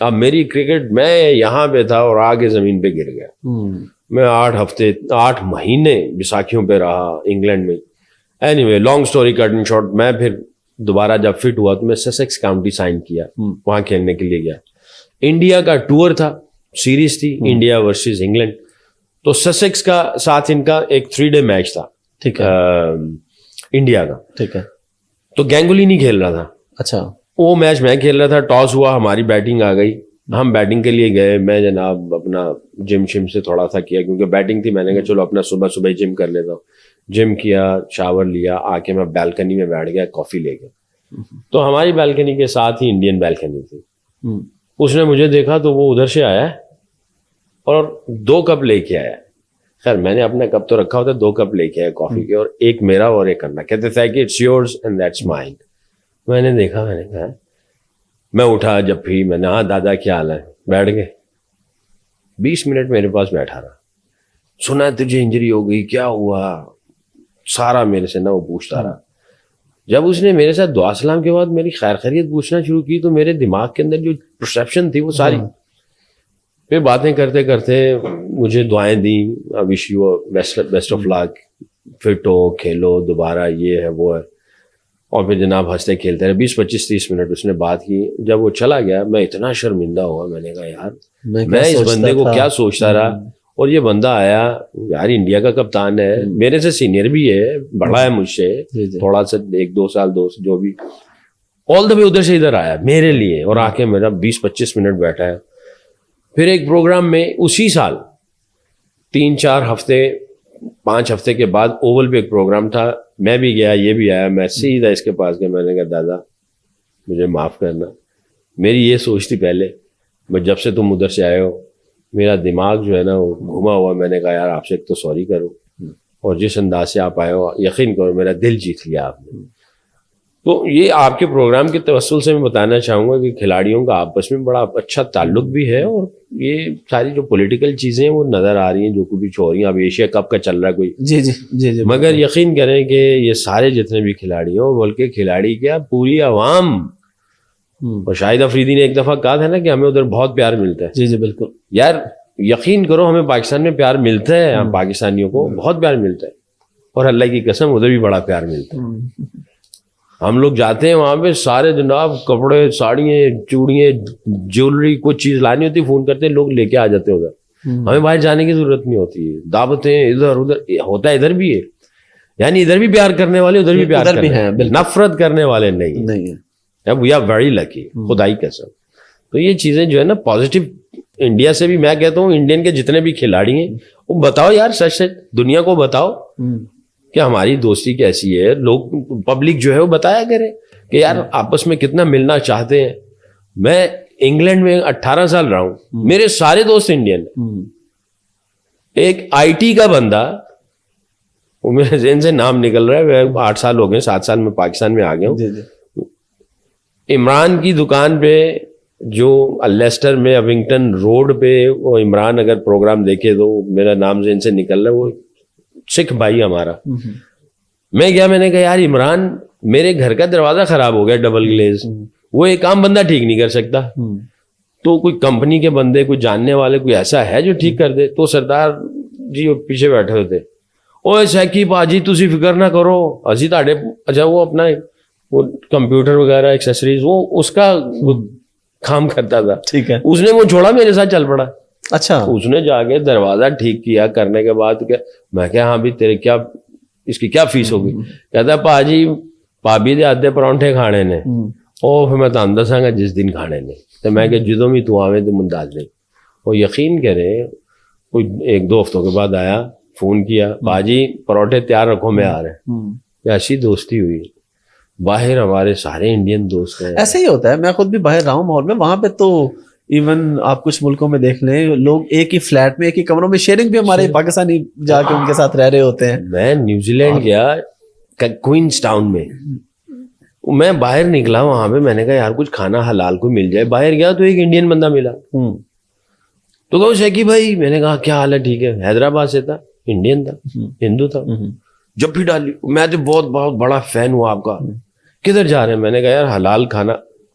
اب میری کرکٹ میں یہاں پہ تھا اور آگے زمین پہ گر گیا. میں 8 مہینے بیساکھیوں پہ رہا انگلینڈ میں. Anyway long story cut in short, میں پھر دوبارہ جب فٹ ہوا تو میں سسیکس کاؤنٹی سائن کیا, وہاں کھیلنے کے لیے گیا. انڈیا کا ٹور تھا, سیریز تھی انڈیا ورسز انگلینڈ. تو سسیکس کا ساتھ ان کا ایک 3 ڈے میچ تھا, ٹھیک ہے, انڈیا کا. ٹھیک ہے. تو گینگولی نہیں کھیل رہا تھا. اچھا. وہ میچ میں کھیل رہا تھا. ٹاس ہوا, ہماری بیٹنگ آ گئی, ہم بیٹنگ کے لیے گئے. میں جناب اپنا جم شم سے تھوڑا سا کیا کیونکہ بیٹنگ تھی. میں نے کہا چلو اپنا صبح صبح ہی جم کر لیتا ہوں. جم کیا, شاور لیا, آ کے میں بالکنی میں بیٹھ گیا کافی لے کے. تو ہماری بالکنی کے ساتھ ہی انڈین بالکنی تھی. اس نے مجھے دیکھا تو وہ ادھر سے آیا اور 2 کپ لے کے آیا. خیر میں نے اپنا کپ تو رکھا ہوتا, 2 کپ لے کے آیا کافی کے, اور ایک میرا اور ایک کرنا. کہتے تھے کہ it's yours and that's mine. میں نے دیکھا, میں نے کہا, میں اٹھا جب بھی میں نے, ہاں دادا کیا حال ہے, بیٹھ گئے. 20 منٹ میرے پاس بیٹھا رہا. سنا تجھے انجری ہو گئی, کیا ہوا, سارا میرے سے نا وہ پوچھتا رہا. جب اس نے میرے ساتھ دعا سلام کے بعد میری خیر خیریت پوچھنا شروع کی تو میرے دماغ کے اندر جو پرسیپشن تھی وہ ساری, پھر باتیں کرتے کرتے مجھے دعائیں دیں, wish you best of luck, fit ہو, کھیلو دوبارہ, یہ ہے وہ ہے. اور پھر جناب ہنستے کھیلتے رہے. 20-25-30 منٹ اس نے بات کی. جب وہ چلا گیا میں اتنا شرمندہ ہوا, میں نے کہا یار میں اس بندے کو کیا سوچتا رہا, اور یہ بندہ آیا یار انڈیا کا کپتان ہے, میرے سے سینئر بھی ہے, بڑا ہے مجھ سے تھوڑا سا 1-2 سال دوست جو بھی, آل دا وے ادھر سے ادھر آیا میرے لیے, اور آ کے میرا 20-25 منٹ بیٹھا ہے. پھر ایک پروگرام میں اسی سال 3-4 ہفتے 5 ہفتے کے بعد اوول پہ ایک پروگرام تھا, میں بھی گیا, یہ بھی آیا. میں سیدھا اس کے پاس گیا, میں نے کہا دادا مجھے معاف کرنا, میری یہ سوچ تھی پہلے, میں جب سے تم ادھر سے آئے ہو میرا دماغ جو ہے نا وہ گھما ہوا. میں نے کہا یار آپ سے ایک تو سوری کرو, اور جس انداز سے آپ آئے ہو یقین کرو میرا دل جیت لیا آپ نے. تو یہ آپ کے پروگرام کے توسل سے میں بتانا چاہوں گا کہ کھلاڑیوں کا آپس میں بڑا اچھا تعلق بھی ہے, اور یہ ساری جو پولیٹیکل چیزیں ہیں وہ نظر آ رہی ہیں جو کچھ ہو رہی ہیں. اب ایشیا کپ کا چل رہا ہے کوئی, جی جی جی جی, مگر یقین کریں کہ یہ سارے جتنے بھی کھلاڑی ہوں بلکہ کھلاڑی کیا پوری عوام, اور شاہد افریدی نے ایک دفعہ کہا تھا نا کہ ہمیں ادھر بہت پیار ملتا ہے. جی جی بالکل. یار یقین کرو ہمیں پاکستان میں پیار ملتا ہے, ہم پاکستانیوں کو بہت پیار ملتا ہے, اور اللہ کی قسم ادھر بھی بڑا پیار ملتا ہے. ہم لوگ جاتے ہیں وہاں پہ سارے جناب کپڑے, ساڑیاں, چوڑیاں, جیولری, کوئی چیز لانی ہوتی فون کرتے لوگ لے کے آ جاتے ادھر. ہمیں باہر جانے کی ضرورت نہیں ہوتی. دعوتیں ادھر ادھر ہوتا ہے, ادھر بھی ہے, یعنی ادھر بھی پیار کرنے والے ادھر بھی پیار کرنے والے, نفرت کرنے والے نہیں ہیں. وی آر ویری لکی, خدائی قسم. تو یہ چیزیں جو ہے نا پازیٹیو, انڈیا سے بھی میں کہتا ہوں انڈین کے جتنے بھی کھلاڑی ہیں وہ بتاؤ یار, سچ سچ دنیا کو بتاؤ کہ ہماری دوستی کیسی ہے. لوگ پبلک جو ہے وہ بتایا کرے کہ یار آپس میں کتنا ملنا چاہتے ہیں. میں انگلینڈ میں 18 سال رہا ہوں, میرے سارے دوست انڈین. ایک آئی ٹی کا بندہ, وہ میرے ذہن سے نام نکل رہا ہے, 8 سال ہو گئے, 7 سال میں پاکستان میں آ گیا ہوں. عمران کی دکان پہ جو لیسٹر میں ابنگٹن روڈ پہ, وہ عمران اگر پروگرام دیکھے تو میرا نام ذہن سے نکل رہا ہے, وہ سکھ بھائی ہمارا. میں گیا, میں نے کہا یار عمران میرے گھر کا دروازہ خراب ہو گیا ڈبل گلیز, وہ ایک عام بندہ ٹھیک نہیں کر سکتا, تو کوئی کمپنی کے بندے, کوئی جاننے والے, کوئی ایسا ہے جو ٹھیک کر دے. تو سردار جی وہ پیچھے بیٹھے ہوتے, اوے سیکی باجی تسی فکر نہ کرو, اسی تاڑے. اچھا وہ اپنا وہ کمپیوٹر وغیرہ ایکسیسریز وہ اس کا کام کرتا تھا, ٹھیک ہے. اس نے وہ چھوڑا, میرے ساتھ چل پڑا. اچھا, اس نے جا کے دروازہ ٹھیک کیا, کرنے کے بعد میں کہا ہاں بھی تیرے کیا اس کی کیا فیس ہوگی؟ کہتا پاجی پابی دے آدھے پرونٹے کھانے نے, او پھر میں تان دساں گا جس دن کھانے نے. تو میں کہ جدوں بھی تو آویں تو منداز نہیں. وہ یقین کرے کوئی 1-2 ہفتوں کے بعد آیا, فون کیا, باجی پروٹھے تیار رکھو میں آ رہے ہیں. ایسی دوستی ہوئی. باہر ہمارے سارے انڈین دوست ہیں. ایسے ہی ہوتا ہے, میں خود بھی باہر رہا ہوں ماحول میں, وہاں پہ تو ایون آپ کچھ ملکوں میں دیکھ لیں لوگ ایک ہی فلیٹ میں, ایک ہی کمروں میں شیئرنگ بھی ہمارے پاکستانی جا کے ان کے ساتھ رہ رہے ہوتے ہیں. میں نیوزی لینڈ گیا کوئنس ٹاؤن میں, میں باہر نکلا وہاں پہ, میں نے کہا یار کچھ کھانا حلال کوئی مل جائے. باہر گیا تو ایک انڈین بندہ ملا, تو کہو شیکی بھائی, میں نے کہا کیا حال ہے, ٹھیک ہے. حیدرآباد سے تھا, انڈین تھا, ہندو تھا. جب بھی ڈالی, میں تو بہت بہت بڑا فین ہوں آپ کا, کدھر جا رہے ہیں؟ میں نے کہا یار حلال کھانا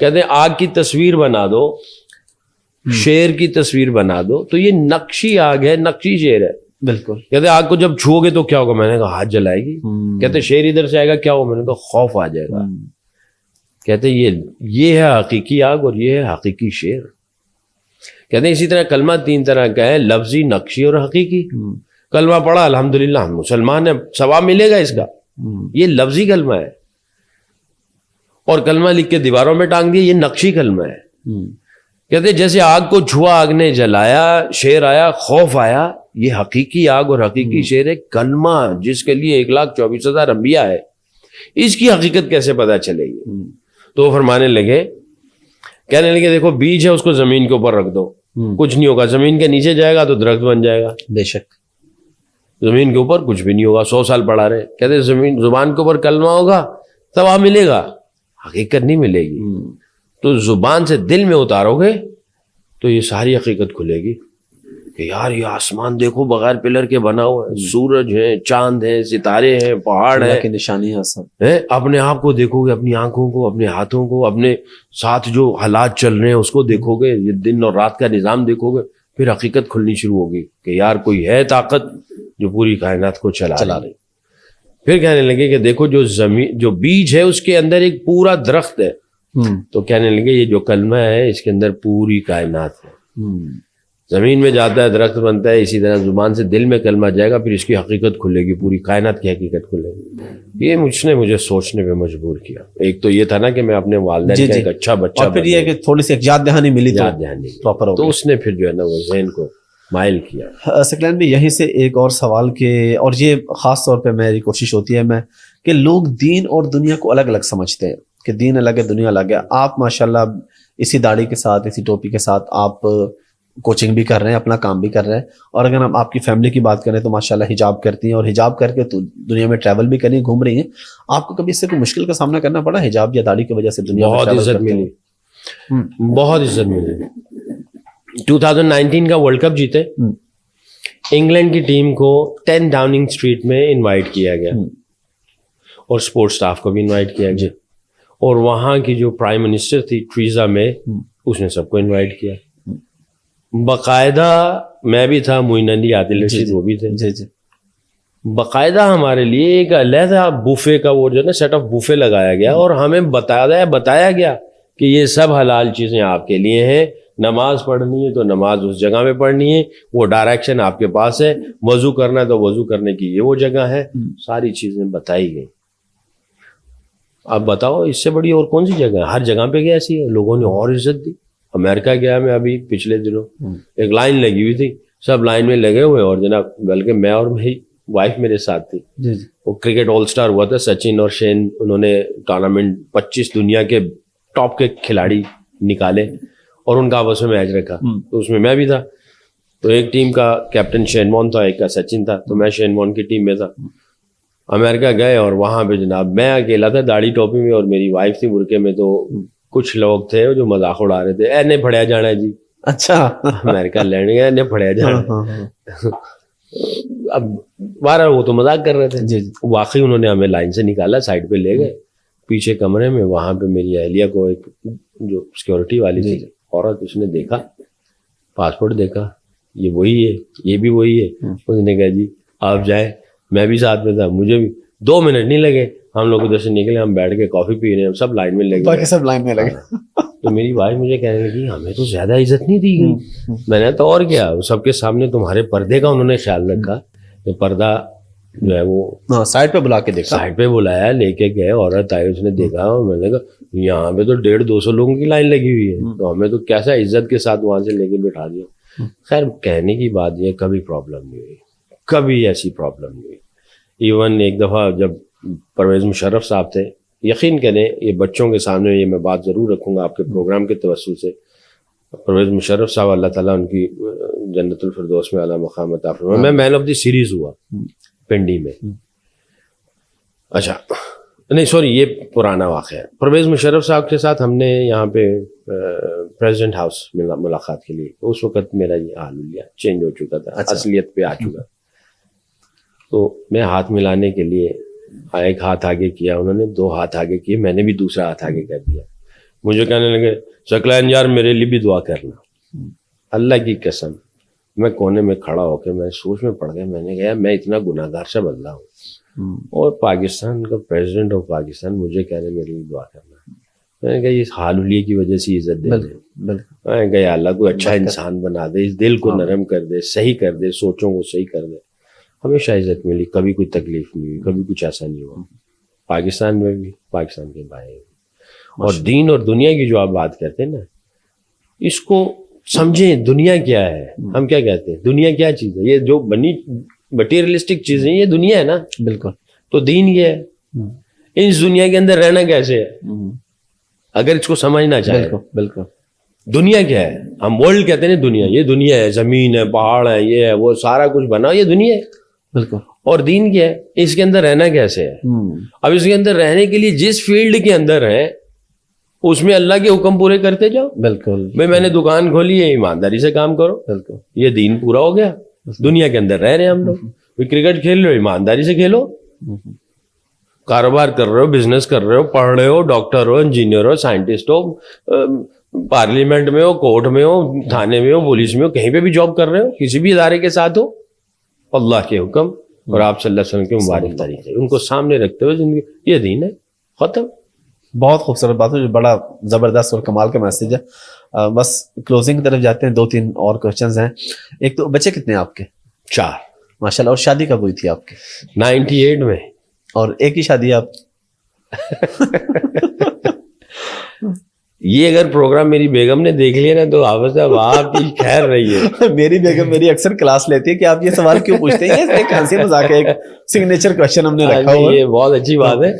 کہتے ہیں آگ کی تصویر بنا دو, شیر کی تصویر بنا دو, تو یہ نقشی آگ ہے, نقشی شیر ہے. بالکل. کہتے آگ کو جب چھو گے تو کیا ہوگا؟ میں نے کہا ہاتھ جلائے گی. کہتے شیر ادھر سے آئے گا, کیا ہوگا؟ میں نے کہا خوف آ جائے گا. کہتے یہ ہے حقیقی آگ اور یہ ہے حقیقی شیر. کہتے ہیں اسی طرح کلمہ 3 طرح کا ہے, لفظی, نقشی اور حقیقی. کلمہ پڑھا الحمدللہ ہم مسلمان ہیں, ثواب ملے گا اس کا, یہ لفظی کلمہ ہے. اور کلمہ لکھ کے دیواروں میں ٹانگ دیا, یہ نقشی کلمہ ہے. کہتے جیسے آگ کو چھوا, آگ نے جلایا, شیر آیا, خوف آیا, یہ حقیقی آگ اور حقیقی شیر ہے. کلمہ جس کے لیے 1,24,000 انبیاء ہے, اس کی حقیقت کیسے پتہ چلے گی؟ تو وہ فرمانے لگے, کہنے لگے دیکھو بیج ہے, اس کو زمین کے اوپر رکھ دو, کچھ نہیں ہوگا. زمین کے نیچے جائے گا تو درخت بن جائے گا. بے شک. زمین کے اوپر کچھ بھی نہیں ہوگا, 100 سال پڑا رہے. کہتے زبان کے اوپر کلمہ ہوگا ثواب ملے گا, حقیقت نہیں ملے گی. تو زبان سے دل میں اتارو گے تو یہ ساری حقیقت کھلے گی کہ یار یہ آسمان دیکھو بغیر پلر کے بنا ہوا ہے, سورج ہیں, چاند ہیں, ستارے ہیں, پہاڑ ہیں, کی نشانیاں سب. اپنے آپ کو دیکھو گے, اپنی آنکھوں کو, اپنے ہاتھوں کو, اپنے ساتھ جو حالات چل رہے ہیں اس کو دیکھو گے, یہ دن اور رات کا نظام دیکھو گے, پھر حقیقت کھلنی شروع ہوگی کہ یار کوئی ہے طاقت جو پوری کائنات کو چلا رہی. پھر کہنے لگے کہ دیکھو جو بیج ہے اس کے اندر ایک پورا درخت ہے. تو کہنے لگے یہ جو کلمہ ہے اس کے اندر پوری کائنات ہے. زمین میں جاتا ہے درخت بنتا ہے, اسی طرح زبان سے دل میں کلمہ جائے گا, پھر اس کی حقیقت کھلے گی, پوری کائنات کی حقیقت کھلے گی. یہ مجھے سوچنے پہ مجبور کیا. ایک تو یہ تھا نا کہ میں اپنے والدین کا ایک اچھا بچہ, اور پھر یہ کہ تھوڑی سی یاد دہانی ملی, تو اس نے پھر جو ہے نا وہ ذہن کو مائل کیا. ثقلین بھی یہیں سے ایک اور سوال کے, اور یہ خاص طور پہ میری کوشش ہوتی ہے کہ لوگ دین اور دنیا کو الگ الگ سمجھتے ہیں کہ دین الگ ہے دنیا الگ ہے. آپ ماشاءاللہ اسی داڑھی کے ساتھ, اسی ٹوپی کے ساتھ آپ کوچنگ بھی کر رہے ہیں, اپنا کام بھی کر رہے ہیں, اور اگر ہم آپ کی فیملی کی بات کریں تو ماشاءاللہ حجاب کرتی ہیں, اور حجاب کر کے تو دنیا میں ٹریول بھی کریں, گھوم رہی ہیں. آپ کو کبھی اس سے کوئی مشکل کا سامنا کرنا پڑا حجاب یا داڑھی کی وجہ سے دنیا میں؟ بہت عزت ملی, بہت عزت ملی. 2019 کا ورلڈ کپ جیتے, انگلینڈ کی ٹیم کو 10 ڈاؤننگ اسٹریٹ میں انوائٹ کیا گیا, اور سپورٹ سٹاف کو بھی انوائٹ کیا گیا, اور وہاں کی جو پرائم منسٹر تھی ٹریزا مے, اس نے سب کو انوائٹ کیا. باقاعدہ میں بھی تھا, معین علی, عادل رشید وہ بھی تھے. باقاعدہ ہمارے لیے ایک علیحدہ بوفے کا وہ جو نا سیٹ آف بوفے لگایا گیا, اور ہمیں بتایا گیا کہ یہ سب حلال چیزیں آپ کے لیے ہیں. نماز پڑھنی ہے تو نماز اس جگہ میں پڑھنی ہے, وہ ڈائریکشن آپ کے پاس ہے. وضو کرنا ہے تو وضو کرنے کی یہ وہ جگہ ہے. ساری چیزیں بتائی گئی. اب بتاؤ اس سے بڑی اور کون سی جگہ ہے؟ ہر جگہ پہ گیا ایسی ہے, لوگوں نے اور عزت دی. امریکہ گیا میں ابھی پچھلے دنوں, ایک لائن لگی ہوئی تھی, سب لائن میں لگے ہوئے, اور جناب بلکہ میں اور میری وائف میرے ساتھ تھی. وہ کرکٹ آل سٹار ہوا تھا, سچن اور شین, انہوں نے ٹورنامنٹ 25 دنیا کے ٹاپ کے کھلاڑی نکالے اور ان کا آپس میں میچ رکھا, تو اس میں بھی تھا. تو ایک ٹیم کا کیپٹن شین وارن تھا, ایک کا سچن تھا, تو میں شین وارن کی ٹیم میں تھا. امریکہ گئے اور وہاں پہ جناب میں اکیلا تھا داڑھی ٹوپی میں, اور میری وائف تھی برقعے میں. تو کچھ لوگ تھے جو مذاق اڑا رہے تھے, نہیں پڑھیا جانا ہے جی. اچھا, امریکہ لینڈ گیا, نہیں پڑھیا جانا. اب 12 وہ تو مذاق کر رہے تھے. واقعی انہوں نے ہمیں لائن سے نکالا, سائڈ پہ لے گئے پیچھے کمرے میں. وہاں پہ میری اہلیہ کو ایک جو سیکورٹی والی تھی عورت, اس نے دیکھا, پاسپورٹ دیکھا, یہ وہی ہے, یہ بھی وہی ہے. اس نے کہا جی آپ جائیں. میں بھی ساتھ میں تھا, مجھے بھی 2 منٹ نہیں لگے, ہم لوگ ادھر سے نکلے, ہم بیٹھ کے کافی پی رہے ہیں, سب لائن میں لگے, سب لائن میں لگے. تو میری وائف مجھے کہنے لگی ہمیں تو زیادہ عزت نہیں دی گئی. میں نے تو اور کیا, سب کے سامنے تمہارے پردے کا انہوں نے خیال رکھا کہ پردہ جو ہے وہ سائڈ پہ بلا کے دیکھا, سائڈ پہ بلایا, لے کے گئے, عورت آئی, اس نے دیکھا, اور میں نے کہا یہاں پہ تو 150-200 لوگوں کی لائن لگی ہوئی ہے, تو ہمیں تو کیسا عزت کے ساتھ وہاں سے لے کے بٹھا دیا. خیر کہنے کی بات یہ, کبھی پرابلم نہیں ہوئی, کبھی ایسی پرابلم نہیں ہوئی. ایون ایک دفعہ جب پرویز مشرف صاحب تھے, یقین کریں یہ بچوں کے سامنے یہ میں بات ضرور رکھوں گا آپ کے پروگرام کے توسل سے, پرویز مشرف صاحب اللہ تعالیٰ ان کی جنت الفردوس میں اعلیٰ مقام عطا فرمائے. میں مین آف دی سیریز ہوا پنڈی میں. اچھا نہیں سوری, یہ پرانا واقعہ ہے. پرویز مشرف صاحب کے ساتھ ہم نے یہاں پہ پریزیڈنٹ ہاؤس ملاقات کے لیے, اس وقت میرا یہ حال لیا چینج ہو چکا تھا, اصلیت پہ آ چکا. تو میں ہاتھ ملانے کے لیے ایک ہاتھ آگے کیا, انہوں نے 2 ہاتھ آگے کیے, میں نے بھی دوسرا ہاتھ آگے کر دیا. مجھے کہنے لگے ثقلین یار میرے لیے بھی دعا کرنا. اللہ کی قسم میں کونے میں کھڑا ہو کے میں سوچ میں پڑ گیا. میں نے کہا میں اتنا گناہ گار سا بندہ ہوں اور پاکستان کا پریزیڈنٹ آف پاکستان مجھے کہہ رہے میرے لیے دعا کرنا. میں نے کہا یہ حال حلیے کی وجہ سے عزت دے دے. میں نے کہا یا اللہ کوئی اچھا انسان بنا دے, اس دل کو نرم کر دے, صحیح کر دے, سوچوں کو صحیح کر دے. ہمیشہ عزت ملی, کبھی کوئی تکلیف نہیں ہوئی, کبھی کچھ ایسا نہیں ہوا. پاکستان میں بھی, پاکستان کے باہر بھی. اور دین اور دنیا کی جو آپ بات کرتے ہیں نا, اس کو سمجھیں. دنیا کیا ہے, ہم کیا کہتے ہیں دنیا کیا چیز ہے؟ یہ جو بنی مٹیریلسٹک چیزیں یہ دنیا ہے نا. بالکل. تو دین یہ ہے, اس دنیا کے اندر رہنا کیسے ہے اگر اس کو سمجھنا چاہے. بالکل. دنیا کیا ہے؟ ہم ورلڈ کہتے ہیں دنیا, یہ دنیا ہے, زمین ہے, پہاڑ ہے, یہ ہے وہ سارا کچھ بنا, یہ دنیا ہے. بالکل. اور دین کیا ہے؟ اس کے اندر رہنا کیسے ہے. اب اس کے اندر رہنے کے لیے جس فیلڈ کے اندر ہے اس میں اللہ کے حکم پورے کرتے جاؤ. بالکل. میں نے دکان کھولی ہے, ایمانداری سے کام کرو. بالکل. یہ دین پورا ہو گیا. دنیا کے اندر رہ رہے ہیں ہم لوگ. کرکٹ کھیل رہے ہو, ایمانداری سے کھیلو. کاروبار کر رہے ہو, بزنس کر رہے ہو, پڑھ رہے ہو, ڈاکٹر ہو, انجینئر ہو, سائنٹسٹ ہو, پارلیمنٹ میں ہو, کورٹ میں ہو, تھانے میں ہو, پولیس میں ہو, کہیں پہ بھی جاب کر رہے ہو, کسی بھی ادارے کے ساتھ ہو, اللہ کے حکم اور آپ صلی اللہ علیہ وسلم کے مبارک طریقے ان کو سامنے رکھتے ہوئے زندگی, یہ دین ہے. ختم. بہت خوبصورت بات ہے, بڑا زبردست اور کمال کا میسج ہے. بس کلوزنگ کی طرف جاتے ہیں, 2-3 اور کوشچنز ہیں. ایک تو بچے کتنے ہیں آپ کے؟ 4. ماشاءاللہ. اور شادی کب ہوئی تھی آپ کی؟ 98 میں. اور ایک ہی شادی آپ؟ یہ اگر پروگرام میری بیگم نے دیکھ لیا نا تو آپ کی خیر رہی ہے. میری بیگم میری اکثر کلاس لیتی ہے کہ آپ یہ سوال کیوں پوچھتے ہیں, یہ ایک ہنسی مذاق ہے, ایک سگنیچر کوشچن ہم نے رکھا ہوا ہے. یہ بہت اچھی بات ہے,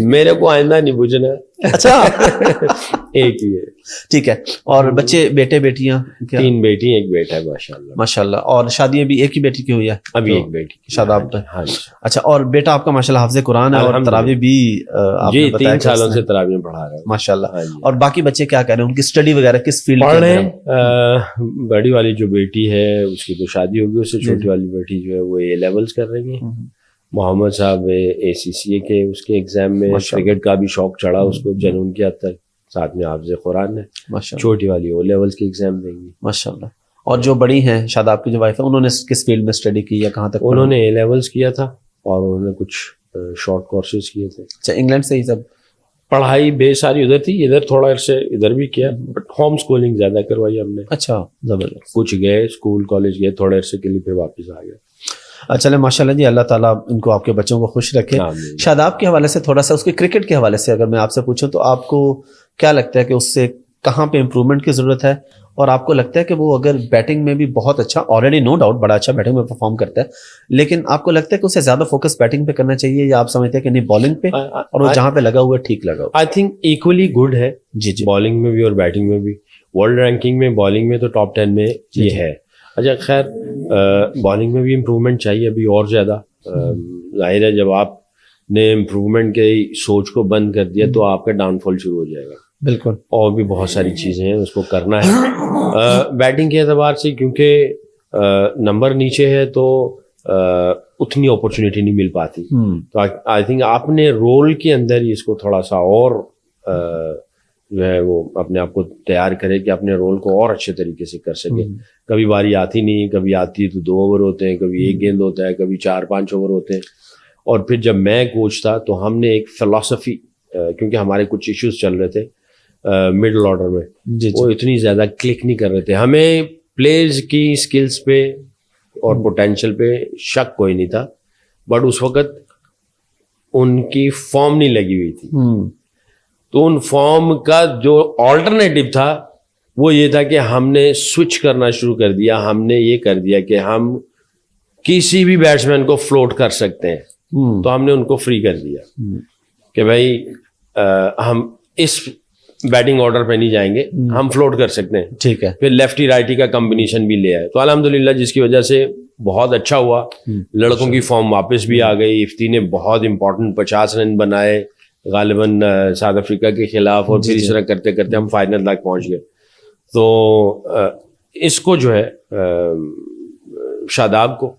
میرے کو آئندہ نہیں پوچھنا. اچھا. ایک ہی ہے. ٹھیک ہے. اور بچے, بیٹے بیٹیاں؟ 3 بیٹی 1 بیٹا ہے ماشاءاللہ. ماشاءاللہ. اور شادی بھی ایک ہی بیٹی کی ہوئی ہے؟ ابھی 1 بیٹی. شاداب. ہاں جی. اچھا. اور بیٹا آپ کا ماشاءاللہ حافظ قرآن ہے اور تراویح بھی جی 3 سالوں سے تراویح پڑھا رہا ہے ماشاءاللہ. اور باقی بچے کیا کہہ رہے ہیں, ان کی اسٹڈی وغیرہ کس فیلڈ پڑھ رہے ہیں؟ بڑی والی جو بیٹی ہے اس کی تو شادی ہوگی, اس سے چھوٹی والی بیٹی جو ہے وہ A لیولز کر رہی ہے. محمد صاحب ACCA کے اس کے ایگزام میں کرکٹ کا بھی شوق چڑھا اس کو جنون کی حد تک, ساتھ میں حافظ قرآن ہے. چھوٹی والی O لیولز کے ایگزام دیں گی ماشاءاللہ. اور جو بڑی ہیں شاداب کی جو وائف ہے, انہوں نے کس فیلڈ میں اسٹڈی کی یا کہاں تک؟ انہوں نے A لیولز کیا تھا اور انہوں نے کچھ شارٹ کورسز کیے تھے. اچھا. انگلینڈ سے ہی سب پڑھائی بے ساری ادھر تھی, ادھر تھوڑا عرصے ادھر بھی کیا, بٹ ہوم اسکولنگ زیادہ کروائی ہم نے. اچھا. زبردست. کچھ گئے اسکول کالج گئے تھوڑے عرصے کے لیے, پھر واپس آ گئے. چلے ماشاءاللہ جی, اللہ تعالیٰ ان کو آپ کے بچوں کو خوش رکھے. شاداب کے حوالے سے تھوڑا سا, اس کے کرکٹ کے حوالے سے اگر میں آپ سے پوچھوں تو آپ کو کیا لگتا ہے کہ اس سے کہاں پہ امپروومنٹ کی ضرورت ہے؟ اور آپ کو لگتا ہے کہ وہ اگر بیٹنگ میں بھی بہت اچھا, آلریڈی نو ڈاؤٹ بڑا اچھا بیٹنگ میں پرفارم کرتا ہے, لیکن آپ کو لگتا ہے کہ اسے زیادہ فوکس بیٹنگ پہ کرنا چاہیے, یا آپ سمجھتے ہیں کہ نہیں بالنگ پہ, اور وہ جہاں پہ لگا ہوا ہے ٹھیک لگا ہوا؟ آئی تھنک ایکولی گڈ ہے. جی. بالنگ میں بھی اور بیٹنگ میں بھی. ورلڈ رینکنگ میں بالنگ میں تو ٹاپ 10 میں یہ ہے. اچھا خیر, بالنگ میں بھی امپروومنٹ چاہیے ابھی اور زیادہ. ظاہر ہے جب آپ نے امپروومنٹ کی سوچ کو بند کر دیا تو آپ کا ڈاؤن فال شروع ہو جائے گا. بالکل. اور بھی بہت ساری چیزیں ہیں اس کو کرنا ہے بیٹنگ کے اعتبار سے, کیونکہ نمبر نیچے ہے تو اتنی اپرچونیٹی نہیں مل پاتی. تو آئی تھنک آپ نے رول کے اندر ہی اس کو تھوڑا سا اور جو ہے وہ اپنے آپ کو تیار کرے کہ اپنے رول کو اور اچھے طریقے سے کر سکے. کبھی باری آتی نہیں, کبھی آتی ہے تو 2 اوور ہوتے ہیں, کبھی 1 گیند ہوتا ہے, کبھی 4-5 اوور ہوتے ہیں. اور پھر جب میں کوچ تھا تو ہم نے ایک فلسفی, کیونکہ ہمارے کچھ ایشوز چل رہے تھے مڈل آرڈر میں, وہ اتنی زیادہ کلک نہیں کر رہے تھے. ہمیں پلیئرز کی اسکلز پہ اور پوٹینشیل پہ شک کوئی نہیں تھا, بٹ اس وقت ان کی فارم نہیں لگی ہوئی تھی. تو ان فارم کا جو آلٹرنیٹو تھا وہ یہ تھا کہ ہم نے سوئچ کرنا شروع کر دیا. ہم نے یہ کر دیا کہ ہم کسی بھی بیٹسمین کو فلوٹ کر سکتے ہیں, تو ہم نے ان کو فری کر دیا کہ بھائی ہم اس بیٹنگ آرڈر پہ نہیں جائیں گے, ہم فلوٹ کر سکتے ہیں. ٹھیک ہے. پھر لیفٹی رائٹی کا کمبینیشن بھی لے آئے, تو الحمدللہ جس کی وجہ سے بہت اچھا ہوا. لڑکوں کی فارم واپس بھی آ گئی. افتی نے بہت امپورٹنٹ 50 رن بنائے غالباً ساؤتھ افریقہ کے خلاف, اور پھر اس طرح کرتے کرتے ہم فائنل تک پہنچ گئے. تو اس کو جو ہے شاداب کو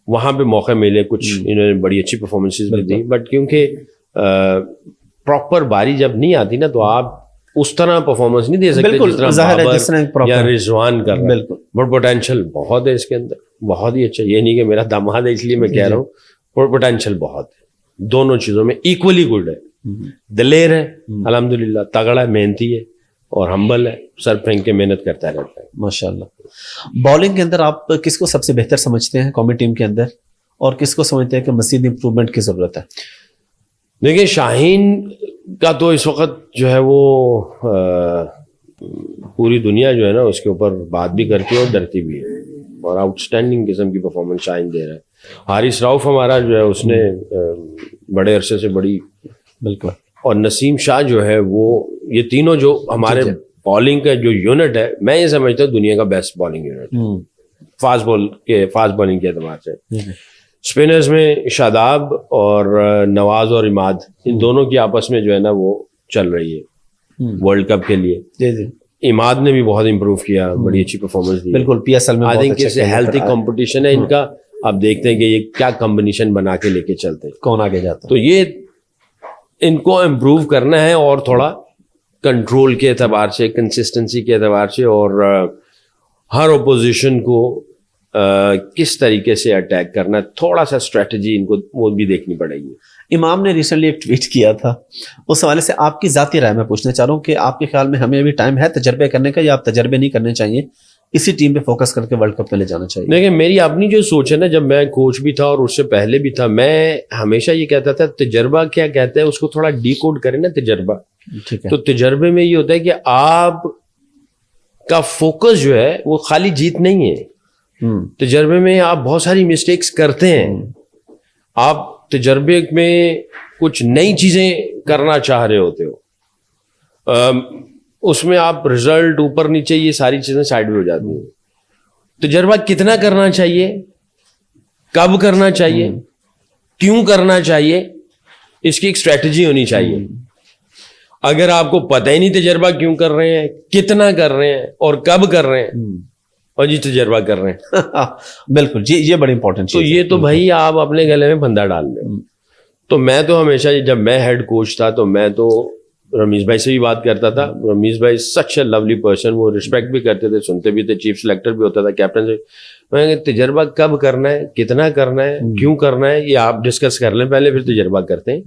وہاں پہ موقع ملے, کچھ انہوں نے بڑی اچھی پرفارمنسز بھی دی, بٹ کیونکہ پراپر باری جب نہیں آتی نا تو آپ اس طرح پرفارمنس نہیں دے سکتے بالکل جس طرح ظاہر ہے بابر جس طرح یا رضوان کر رہا ہے. بالکل بٹ پوٹینشیل بہت ہے اس کے اندر, بہت ہی اچھا. یہ نہیں کہ میرا داماد ہے اس لیے میں کہہ رہا ہوں, پوٹینشیل بہت ہے دونوں چیزوں میں, ایکولی گڈ ہے. دلیر ہے الحمدللہ, تگڑا ہے, محنتی ہے اور ہمبل ہے, سر پھینک کے محنت کرتا رہتا ہے. ماشاء اللہ. بالنگ کے اندر آپ کس کو سب سے بہتر سمجھتے ہیں قومی ٹیم کے اندر, اور کس کو سمجھتے ہیں کہ مزید امپروومنٹ کی ضرورت ہے؟ دیکھیں شاہین کا تو اس وقت جو ہے وہ پوری دنیا جو ہے نا اس کے اوپر بات بھی کرتی ہے اور ڈرتی بھی ہے, اور آؤٹ اسٹینڈنگ قسم کی پرفارمنس شاہین دے رہا ہے. حارث راؤف ہمارا جو ہے اس نے بڑے عرصے سے بڑی, بالکل, اور نسیم شاہ جو ہے وہ, یہ تینوں جو ہمارے بالنگ کا جو یونٹ ہے, میں یہ سمجھتا ہوں دنیا کا best bowling unit fast bowling کے اعتبار سے. اسپنرز میں شاداب اور نواز اور عماد, ان دونوں کی آپس میں جو ہے نا وہ چل رہی ہے ورلڈ کپ کے لیے. جی جی, عماد نے بھی بہت امپروو کیا, بڑی اچھی پرفارمنس دی. بالکل پی ایس ایل میں آئی تھنک اس ہیلتھی کمپٹیشن ہے ان کا. آپ دیکھتے ہیں کہ یہ کیا کمبینیشن بنا کے لے کے چلتے ہیں, کون آگے جاتا. تو یہ ان کو امپروو کرنا ہے, اور تھوڑا کنٹرول کے اعتبار سے, کنسسٹنسی کے اعتبار سے, اور ہر اپوزیشن کو کس طریقے سے اٹیک کرنا ہے, تھوڑا سا اسٹریٹجی ان کو وہ بھی دیکھنی پڑے گی. امام نے ریسنٹلی ایک ٹویٹ کیا تھا, اس حوالے سے آپ کی ذاتی رائے میں پوچھنا چاہ رہا ہوں کہ آپ کے خیال میں ہمیں ابھی ٹائم ہے تجربے کرنے کا, یا آپ تجربے نہیں کرنے چاہیے, اسی ٹیم پہ فوکس کر کے ورلڈ کپ پہ لے جانا چاہیے؟ دیکھیں میری اپنی جو سوچ ہے نا, جب میں کوچ بھی تھا اور اس سے پہلے بھی تھا, میں ہمیشہ یہ کہتا تھا تجربہ کیا کہتے ہیں اس کو تھوڑا ڈی کوڈ کریں نا. تجربہ, ٹھیک ہے, تو تجربے میں یہ ہوتا ہے کہ آپ کا فوکس جو ہے وہ خالی جیت نہیں ہے. تجربے میں آپ بہت ساری مسٹیکس کرتے ہیں, آپ تجربے میں کچھ نئی چیزیں کرنا چاہ رہے ہوتے ہو, اس میں آپ رزلٹ اوپر نیچے یہ ساری چیزیں سائڈ میں ہو جاتی ہیں. تجربہ کتنا کرنا چاہیے, کب کرنا چاہیے, کیوں کرنا چاہیے, اس کی ایک اسٹریٹجی ہونی چاہیے. اگر آپ کو پتہ ہی نہیں تجربہ کیوں کر رہے ہیں, کتنا کر رہے ہیں اور کب کر رہے ہیں, اور جی تجربہ کر رہے ہیں, بالکل جی, یہ بڑی امپورٹنٹ تو یہ تو بھائی آپ اپنے گلے میں پھندا ڈال رہے ہو. تو میں تو ہمیشہ جب میں ہیڈ کوچ تھا تو میں تو رمیز بھائی سے بھی بات کرتا تھا. رمیز بھائی سچ اے لولی پرسن, وہ رسپیکٹ بھی کرتے تھے, سنتے بھی تھے, چیف سلیکٹر بھی ہوتا تھا, کیپٹن سے. میں تجربہ کب کرنا ہے, کتنا کرنا ہے, کیوں کرنا ہے, یہ آپ ڈسکس کر لیں پہلے, پھر تجربہ کرتے ہیں.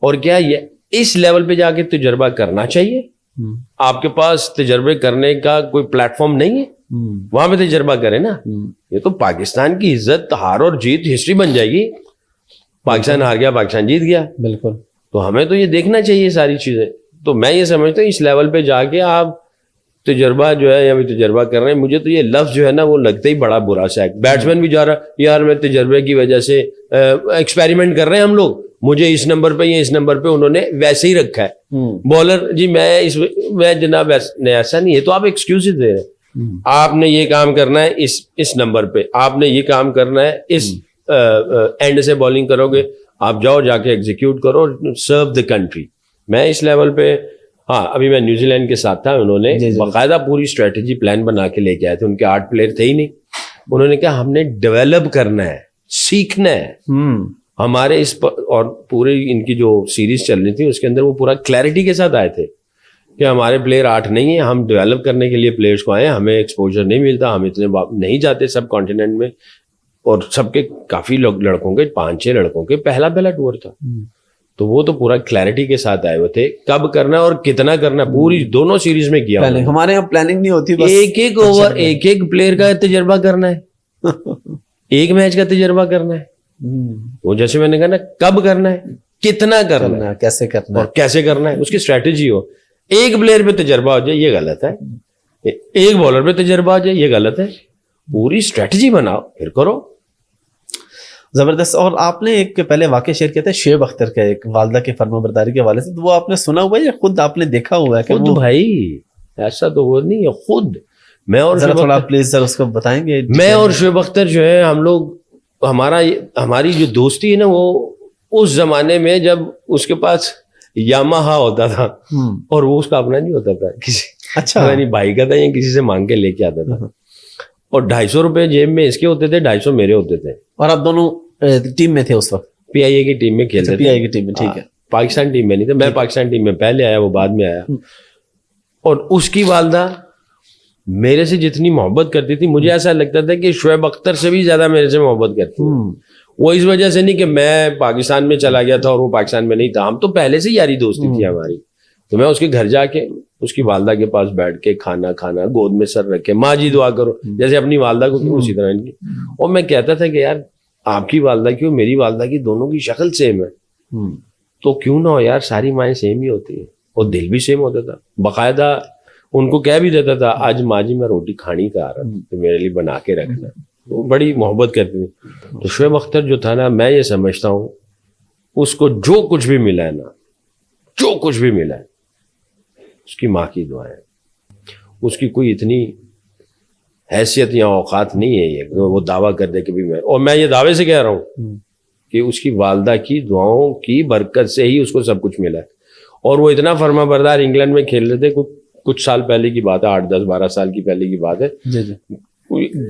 اور کیا یہ اس لیول پہ جا کے تجربہ کرنا چاہیے. آپ کے پاس تجربے کرنے کا کوئی پلیٹ فارم نہیں ہے, وہاں پہ تجربہ کریں نا. یہ تو پاکستان کی عزت, ہار اور جیت ہسٹری بن جائے گی. پاکستان ہار گیا, پاکستان جیت گیا, بالکل. تو ہمیں تو یہ دیکھنا چاہیے ساری چیزیں. تو میں یہ سمجھتا ہوں اس لیول پہ جا کے آپ تجربہ جو ہے یا بھی تجربہ کر رہے ہیں, مجھے تو یہ لفظ جو ہے نا وہ لگتا ہی بڑا برا سا ہے. بیٹسمین بھی جا رہا یار میں تجربے کی وجہ سے ایکسپیریمنٹ کر رہے ہیں ہم لوگ, مجھے اس نمبر پہ یا اس نمبر پہ انہوں نے ویسے ہی رکھا ہے. بالر جی میں جناب ایسا نہیں ہے, تو آپ ایکسکیوز دے رہے ہیں. آپ نے یہ کام کرنا ہے اس نمبر پہ, آپ نے یہ کام کرنا ہے اس اینڈ سے بالنگ کرو گے, آپ جاؤ جا کے ایگزیکیوٹ کرو, سرو دا کنٹری. میں اس لیول پہ, ہاں ابھی میں نیوزی لینڈ کے ساتھ تھا, انہوں نے باقاعدہ پوری اسٹریٹجی پلان بنا کے لے کے آئے تھے. ان کے 8 پلیئر تھے ہی نہیں, انہوں نے کہا ہم نے ڈیولپ کرنا ہے, سیکھنا ہے. ہمارے اس اور پورے ان کی جو سیریز چل رہی تھی اس کے اندر وہ پورا کلیئرٹی کے ساتھ آئے تھے کہ ہمارے پلیئر 8 نہیں ہیں, ہم ڈیولپ کرنے کے لیے پلیئرس کو آئے ہیں, ہمیں ایکسپوجر نہیں ملتا, ہم اتنے نہیں جاتے سب کانٹیننٹ میں. اور سب کے کافی لڑکوں کے 5-6 لڑکوں کے پہلا ٹور تھا. تو وہ تو پورا کلیئرٹی کے ساتھ آئے ہوئے تھے, کب کرنا اور کتنا کرنا, پوری دونوں سیریز میں کیا. ہمارے یہاں پلاننگ نہیں ہوتی, ایک اوور ایک پلیئر کا تجربہ کرنا ہے, ایک میچ کا تجربہ کرنا ہے. وہ جیسے میں نے کہا نا, کب کرنا ہے, کتنا کرنا ہے, کیسے کرنا اور کیسے کرنا ہے, اس کی اسٹریٹجی ہو. ایک پلیئر پہ تجربہ ہو جائے یہ غلط ہے, ایک بالر پہ تجربہ ہو جائے یہ غلط ہے. پوری اسٹریٹجی بناؤ پھر کرو. زبردست. اور آپ نے ایک پہلے واقعہ شیئر کیا تھا شعیب اختر کا, ایک والدہ کی فرما برداری کے حوالے سے, وہ آپ نے سنا ہوا ہے یا خود آپ نے دیکھا ہوا ہے؟ خود بھائی ایسا تو وہ نہیں ہے, خود میں اور تھوڑا پلیز سر اس کو بتائیں گے. میں اور شعیب اختر جو ہے, ہم لوگ ہماری جو دوستی ہے نا, وہ اس زمانے میں جب اس کے پاس یاماہا ہوتا تھا اور وہ اس کا اپنا نہیں ہوتا تھا, کسی اچھا یعنی بھائی کا تھا یا کسی سے مانگ کے لے کے آتا تھا, اور 250 روپے جیب میں اس کے ہوتے تھے, 250 میرے ہوتے تھے. اور آپ دونوں ٹیم میں تھے اس وقت؟ پی آئی اے کی ٹیم میں کھیلتے تھے. پی آئی اے کی ٹیم میں, ٹھیک ہے. پاکستان ٹیم میں نہیں تھا, میں پاکستان ٹیم میں پہلے آیا, وہ بعد میں آیا. اور اس کی والدہ میرے سے جتنی محبت کرتی تھی, مجھے ایسا لگتا تھا کہ شعیب اختر سے بھی زیادہ میرے سے محبت کرتی تھی. وہ اس وجہ سے نہیں کہ میں پاکستان میں چلا گیا تھا اور وہ پاکستان میں نہیں تھا, ہم تو پہلے سے یاری دوستی تھی ہماری. تو میں اس کے گھر جا کے اس کی والدہ کے پاس بیٹھ کے کھانا کھانا, گود میں سر رکھ کے, ماں جی دعا کرو, جیسے اپنی والدہ کو کیوں اسی طرح ان کی. اور میں کہتا تھا کہ یار آپ کی والدہ کی اور میری والدہ کی دونوں کی شکل سیم ہے, تو کیوں نہ ہو یار, ساری مائیں سیم ہی ہوتی ہیں, اور دل بھی سیم ہوتا تھا. باقاعدہ ان کو کہہ بھی دیتا تھا آج ماں جی میں روٹی کھانی کا آ رہا ہوں تو میرے لیے بنا کے رکھنا. وہ بڑی محبت کرتی تھی. تو شعیب اختر جو تھا نا, میں یہ سمجھتا ہوں اس کو جو کچھ بھی ملا ہے نا, جو کچھ بھی ملا ہے اس کی ماں کی دعائیں. اس کی کوئی اتنی حیثیت یا اوقات نہیں ہے یہ وہ دعویٰ کر دے کہ بھی میں, اور میں یہ دعوے سے کہہ رہا ہوں کہ اس کی والدہ کی دعاؤں کی برکت سے ہی اس کو سب کچھ ملا ہے. اور وہ اتنا فرما بردار, انگلینڈ میں کھیل رہے تھے, کچھ سال پہلے کی بات ہے, 8 10 12 سال کی پہلے کی بات ہے.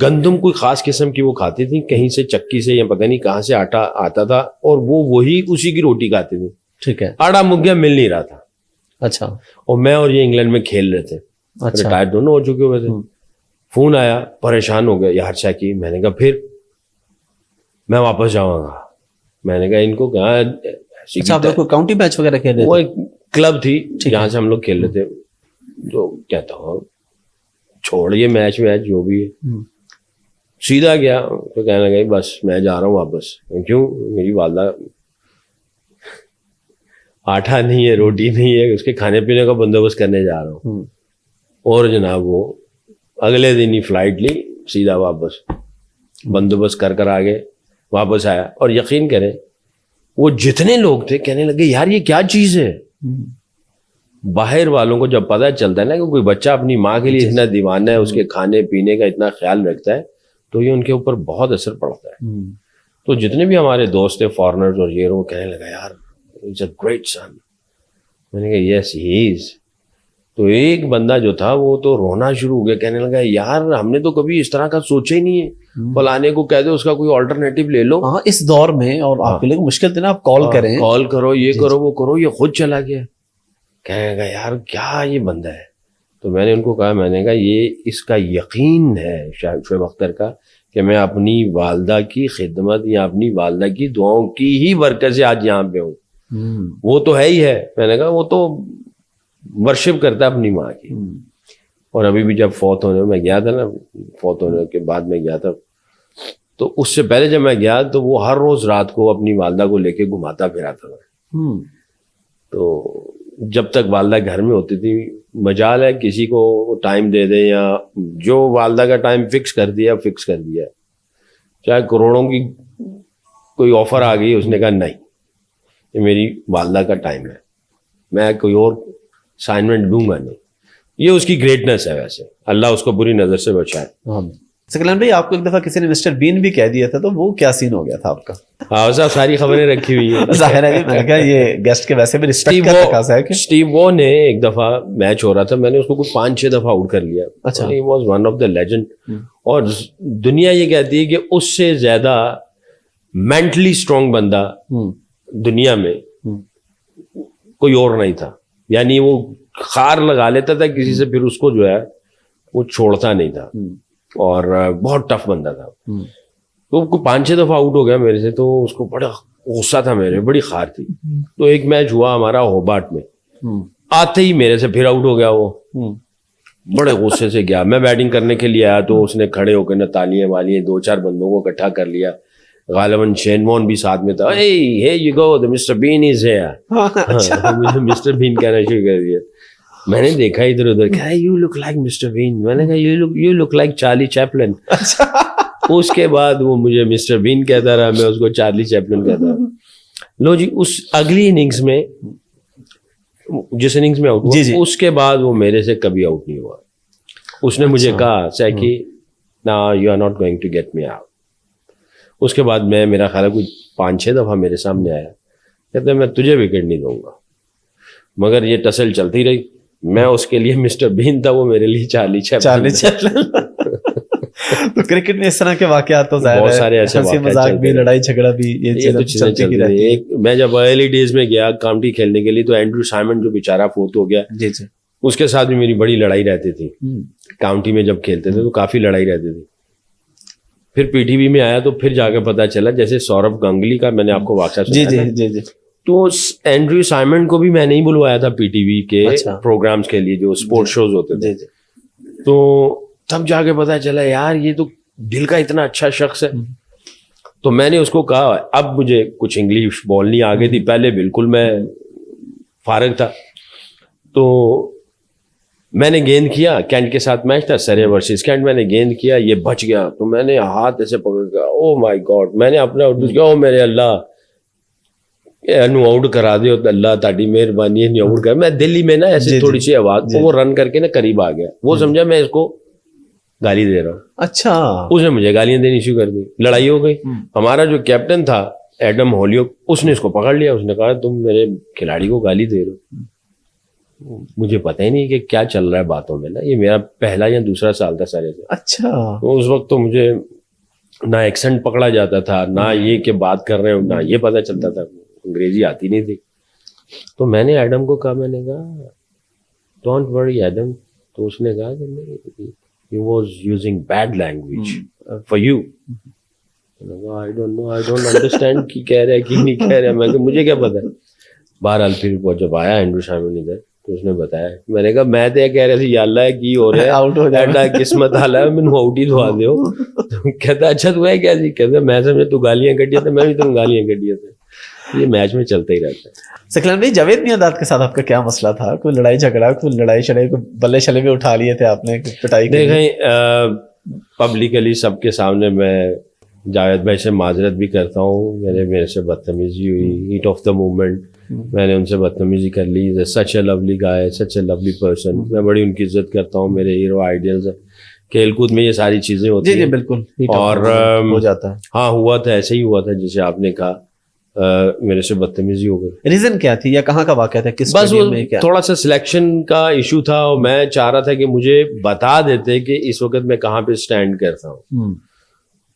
گندم کوئی خاص قسم کی وہ کھاتی تھی, کہیں سے چکی سے یا پتہ نہیں کہاں سے آٹا آتا تھا, اور وہ وہی اسی کی روٹی کھاتی تھی. ٹھیک ہے. آٹا مکیا مل نہیں رہا تھا. اچھا. اور میں اور یہ انگلینڈ میں کھیل رہے تھے, ریٹائر دونوں ہو چکے ہوئے تھے. فون آیا, پریشان ہو گیا, یار شاہ کی. میں نے کہا پھر میں واپس جاؤں گا. میں نے کہا ان کو کہاں, اچھا آپ لوگ کاؤنٹی میچ وغیرہ کھیل رہے تھے؟ وہ ایک کلب تھی جہاں سے ہم لوگ کھیل رہے تھے. تو کہتا ہوں چھوڑیے میچ ویچ جو بھی ہے, سیدھا گیا. تو کہنے لگا بس میں جا رہا ہوں واپس. کیوں؟ میری والدہ آٹا نہیں ہے, روٹی نہیں ہے, اس کے کھانے پینے کا بندوبست کرنے جا رہا ہوں. اور جناب وہ اگلے دن ہی فلائٹ لی, سیدھا واپس بندوبست کر آگے واپس آیا. اور یقین کریں وہ جتنے لوگ تھے کہنے لگے یار یہ کیا چیز ہے. باہر والوں کو جب پتہ چلتا ہے نا کہ کوئی بچہ اپنی ماں کے لیے اتنا دیوانہ ہے, اس کے کھانے پینے کا اتنا خیال رکھتا ہے, تو یہ ان کے اوپر بہت اثر پڑتا ہے. تو جتنے بھی ہمارے دوست تھے فارنرز اور یہ وہ کہنے لگا یار اٹس اے گریٹ سن. میں نے کہا یس ہی از. تو ایک بندہ جو تھا وہ تو رونا شروع ہو گیا, کہنے لگا یار ہم نے تو کبھی اس طرح کا سوچا ہی نہیں ہے, فلانے کو کہہ دو اس کا کوئی آلٹرنیٹو لے لو. ہاں اس دور میں, اور آپ کے لیے مشکل تھا نا, آپ کال کریں, کال کرو, یہ کرو وہ کرو, یہ خود چلا گیا. کہنے لگا یار کیا یہ بندہ ہے. تو میں نے ان کو کہا, میں نے کہا یہ اس کا یقین ہے شعیب اختر کا کہ میں اپنی والدہ کی خدمت یا اپنی والدہ کی دعاؤں کی ہی برکت سے آج یہاں پہ ہوں. وہ تو ہے ہی ہے. میں نے کہا وہ تو ورشپ کرتا ہے اپنی ماں کی. اور ابھی بھی جب فوت ہونے میں گیا تھا نا, فوت ہونے کے بعد میں گیا تھا, تو اس سے پہلے جب میں گیا تو وہ ہر روز رات کو اپنی والدہ کو لے کے گھماتا پھراتا تھا. تو جب تک والدہ گھر میں ہوتی تھی, مجال ہے کسی کو ٹائم دے دیں, یا جو والدہ کا ٹائم فکس کر دیا فکس کر دیا, چاہے کروڑوں کی کوئی آفر آ گئی, اس نے کہا نہیں یہ میری والدہ کا ٹائم ہے, میں کوئی اور اسائنمنٹ دوں گا نہیں. یہ اس کی گریٹنس ہے. ویسے اللہ اس کو بری نظر سے بچائے. سکلین بھائی آپ کو ایک دفعہ کسی نے مسٹر بین بھی کہہ دیا تھا, تو وہ کیا سین ہو گیا تھا آپ کا؟ ہاں صاحب ساری خبریں رکھی ہوئی ہیں. ظاہر ہے میں نے کہا یہ گیسٹ کے ویسے بھی رسپیکٹ کا تقاضا ہے کہ اسٹیو وو نے ایک دفعہ میچ ہو رہا تھا, میں نے اس کو کوئی 5-6 دفعہ آؤٹ کر لیا. اچھا. He was one of the legend. اور دنیا یہ کہتی ہے کہ اس سے زیادہ مینٹلی اسٹرانگ بندہ دنیا میں کوئی اور نہیں تھا. یعنی وہ خار لگا لیتا تھا کسی سے, پھر اس کو جو ہے وہ چھوڑتا نہیں تھا, اور بہت ٹف بندہ تھا. تو کوئی 5-6 دفعہ آؤٹ ہو گیا میرے سے, تو اس کو بڑا غصہ تھا میرے, بڑی خار تھی. تو ایک میچ ہوا ہمارا ہوبارٹ میں, آتے ہی میرے سے پھر آؤٹ ہو گیا. وہ بڑے غصے سے گیا, میں بیٹنگ کرنے کے لیے آیا تو اس نے کھڑے ہو کے نہ تالیاں والیاں 2-4 بندوں کو اکٹھا کر لیا. غالباً شین وون بھی ساتھ میں تھا. hey you go, the Mr. Bean is here. مجھے مسٹر بین کہنا شروع کر دیا. میں نے دیکھا ادھر ادھر, کہا you look like Mr. Bean. میں نے کہا you look like Charlie Chaplin. اس کے بعد وہ مجھے مسٹر بین کہتا رہا, میں اس کو چارلی چیپلن کہتا رہا. لو جی, اس اگلی اننگز میں جس اننگز میں آؤٹ ہوا, اس کے بعد وہ میرے سے کبھی آؤٹ نہیں ہوا. اس نے مجھے کہا سیکی نا you are not going to get me out. اس کے بعد میں, میرا خیال ہے کوئی 5-6 دفعہ میرے سامنے آیا, کہتے میں تجھے وکٹ نہیں دوں گا. مگر یہ ٹسل چلتی رہی. میں اس کے لیے مسٹر بین تھا, وہ میرے لیے چارلی چیپلن. تو کرکٹ میں اس طرح کے واقعات تو ظاہر بہت ہے, سارے ایسے ہنسی واقعات مذاق چلتے بھی, ہیں. لڑائی جھگڑا بھی, یہ یہ تو چیزیں چیزیں چلتی چلتی رہتی تھیں. ہیں. ایک میں جب ارلی ڈیز میں گیا کاؤنٹی کھیلنے کے لیے تو اینڈریو سائمن جو بیچارہ فوت ہو گیا, جی جی. اس کے ساتھ بھی میری بڑی لڑائی رہتی تھی. کاؤنٹی میں جب کھیلتے تھے تو کافی لڑائی رہتی تھی. پھر پی ٹی وی میں آیا تو پھر جا کے پتا چلا, جیسے سوربھ گنگلی کا میں نے آپ کو واقعہ جی سنایا جی نا, جی جی. تو اینڈریو سائمن کو بھی میں نہیں بلوایا تھا پی ٹی وی کے اچھا. پروگرامز کے لیے جو اسپورٹ شوز ہوتے تھے. جی جی. تو تب جا کے پتا چلا یار یہ تو دل کا اتنا اچھا شخص ہے. تو میں نے اس کو کہا, اب مجھے کچھ انگلش بولنی آ گئی تھی, پہلے بالکل میں فارغ تھا. تو میں نے گیند کیا, کینٹ کے ساتھ میچ تھا, سرے ورسز کینٹ, میں نے گیند کیا, یہ بچ گیا. تو میں نے ہاتھ ایسے پکڑ کے, او مائی گاڈ, میں نے اپنا اردو کیا, او میرے اللہ نو آؤٹ کرا دے, اللہ تاڑی مہربانی ہے, آؤٹ کر. میں دلی میں نا ایسے تھوڑی سی آواز, وہ رن کر کے نا قریب آ گیا, وہ سمجھا میں اس کو گالی دے رہا ہوں. اچھا. اس نے مجھے گالیاں دینی شروع کر دی, لڑائی ہو گئی. ہمارا جو کیپٹن تھا ایڈم ہولیوک, اس نے اس کو پکڑ لیا, اس نے کہا تم میرے کھلاڑی کو گالی دے رہے ہو. مجھے پتہ ہی نہیں کہ کیا چل رہا ہے باتوں میں نا, یہ میرا پہلا یا دوسرا سال تھا سارے سے. اچھا. تو اس وقت تو مجھے نہ ایکسنٹ پکڑا جاتا تھا, نہ یہ کہ بات کر رہے ہو, نہ یہ پتہ چلتا تھا, انگریزی آتی نہیں تھی. تو میں نے ایڈم کو کہا, میں نے کہا ڈونٹ وری ایڈم. تو اس نے کہا کہ he was using bad language for you. I don't know, I don't understand کی کہہ رہا ہے کی نہیں کہہ رہا. میں کہ مجھے کیا پتا. بہرحال پھر وہ جب آیا اینڈریو سائمن ادھر تو اس نے بتایا, میں نے کہا میں تو یہ کہہ رہا تھی یا اللہ کی ہو رہا ہے, آؤٹ ہو جائے, ایڈا قسمت حالا ہے, میں نے آؤٹ ہی دھوا دے. کہتا اچھا تو ہے کیا جی, کہتا میں سمجھے تو گالیاں کٹیا تھا, میں بھی تم گالیاں کٹیا تھا. یہ میچ میں چلتا ہی رہتا ہے. سکلین بھائی, جاوید میاں کے ساتھ آپ کا کیا مسئلہ تھا؟ کوئی لڑائی جھگڑا, کوئی لڑائی شڑائی, کوئی بلے شلے بھی اٹھا لیے تھے آپ نے پٹائی کے لیے؟ دیکھیں پبلکلی سب کے سامنے میں جاوید بھائی سے معذرت بھی کرتا ہوں, میرے سے بدتمیزی ہوئی, ہیٹ آف دا مومنٹ, میں نے ان سے بدتمیزی کر لی. Such a lovely guy, such a lovely person, میں بڑی ان کی عزت کرتا ہوں, میرے ہیرو آئیڈیلز ہیں. کھیل کود میں یہ ساری چیزیں ہوتی ہیں. جی بالکل, اور ہو جاتا ہے. ہاں ہوا تھا, ایسے ہی ہوا تھا جیسے آپ نے کہا, میرے سے بدتمیزی ہو گئی. ریزن کیا تھی یا کہاں کا واقعہ تھا, کس بس میں کیا؟ تھوڑا سا سلیکشن کا ایشو تھا, اور میں چاہ رہا تھا کہ مجھے بتا دیتے کہ اس وقت میں کہاں پہ سٹینڈ کرتا ہوں.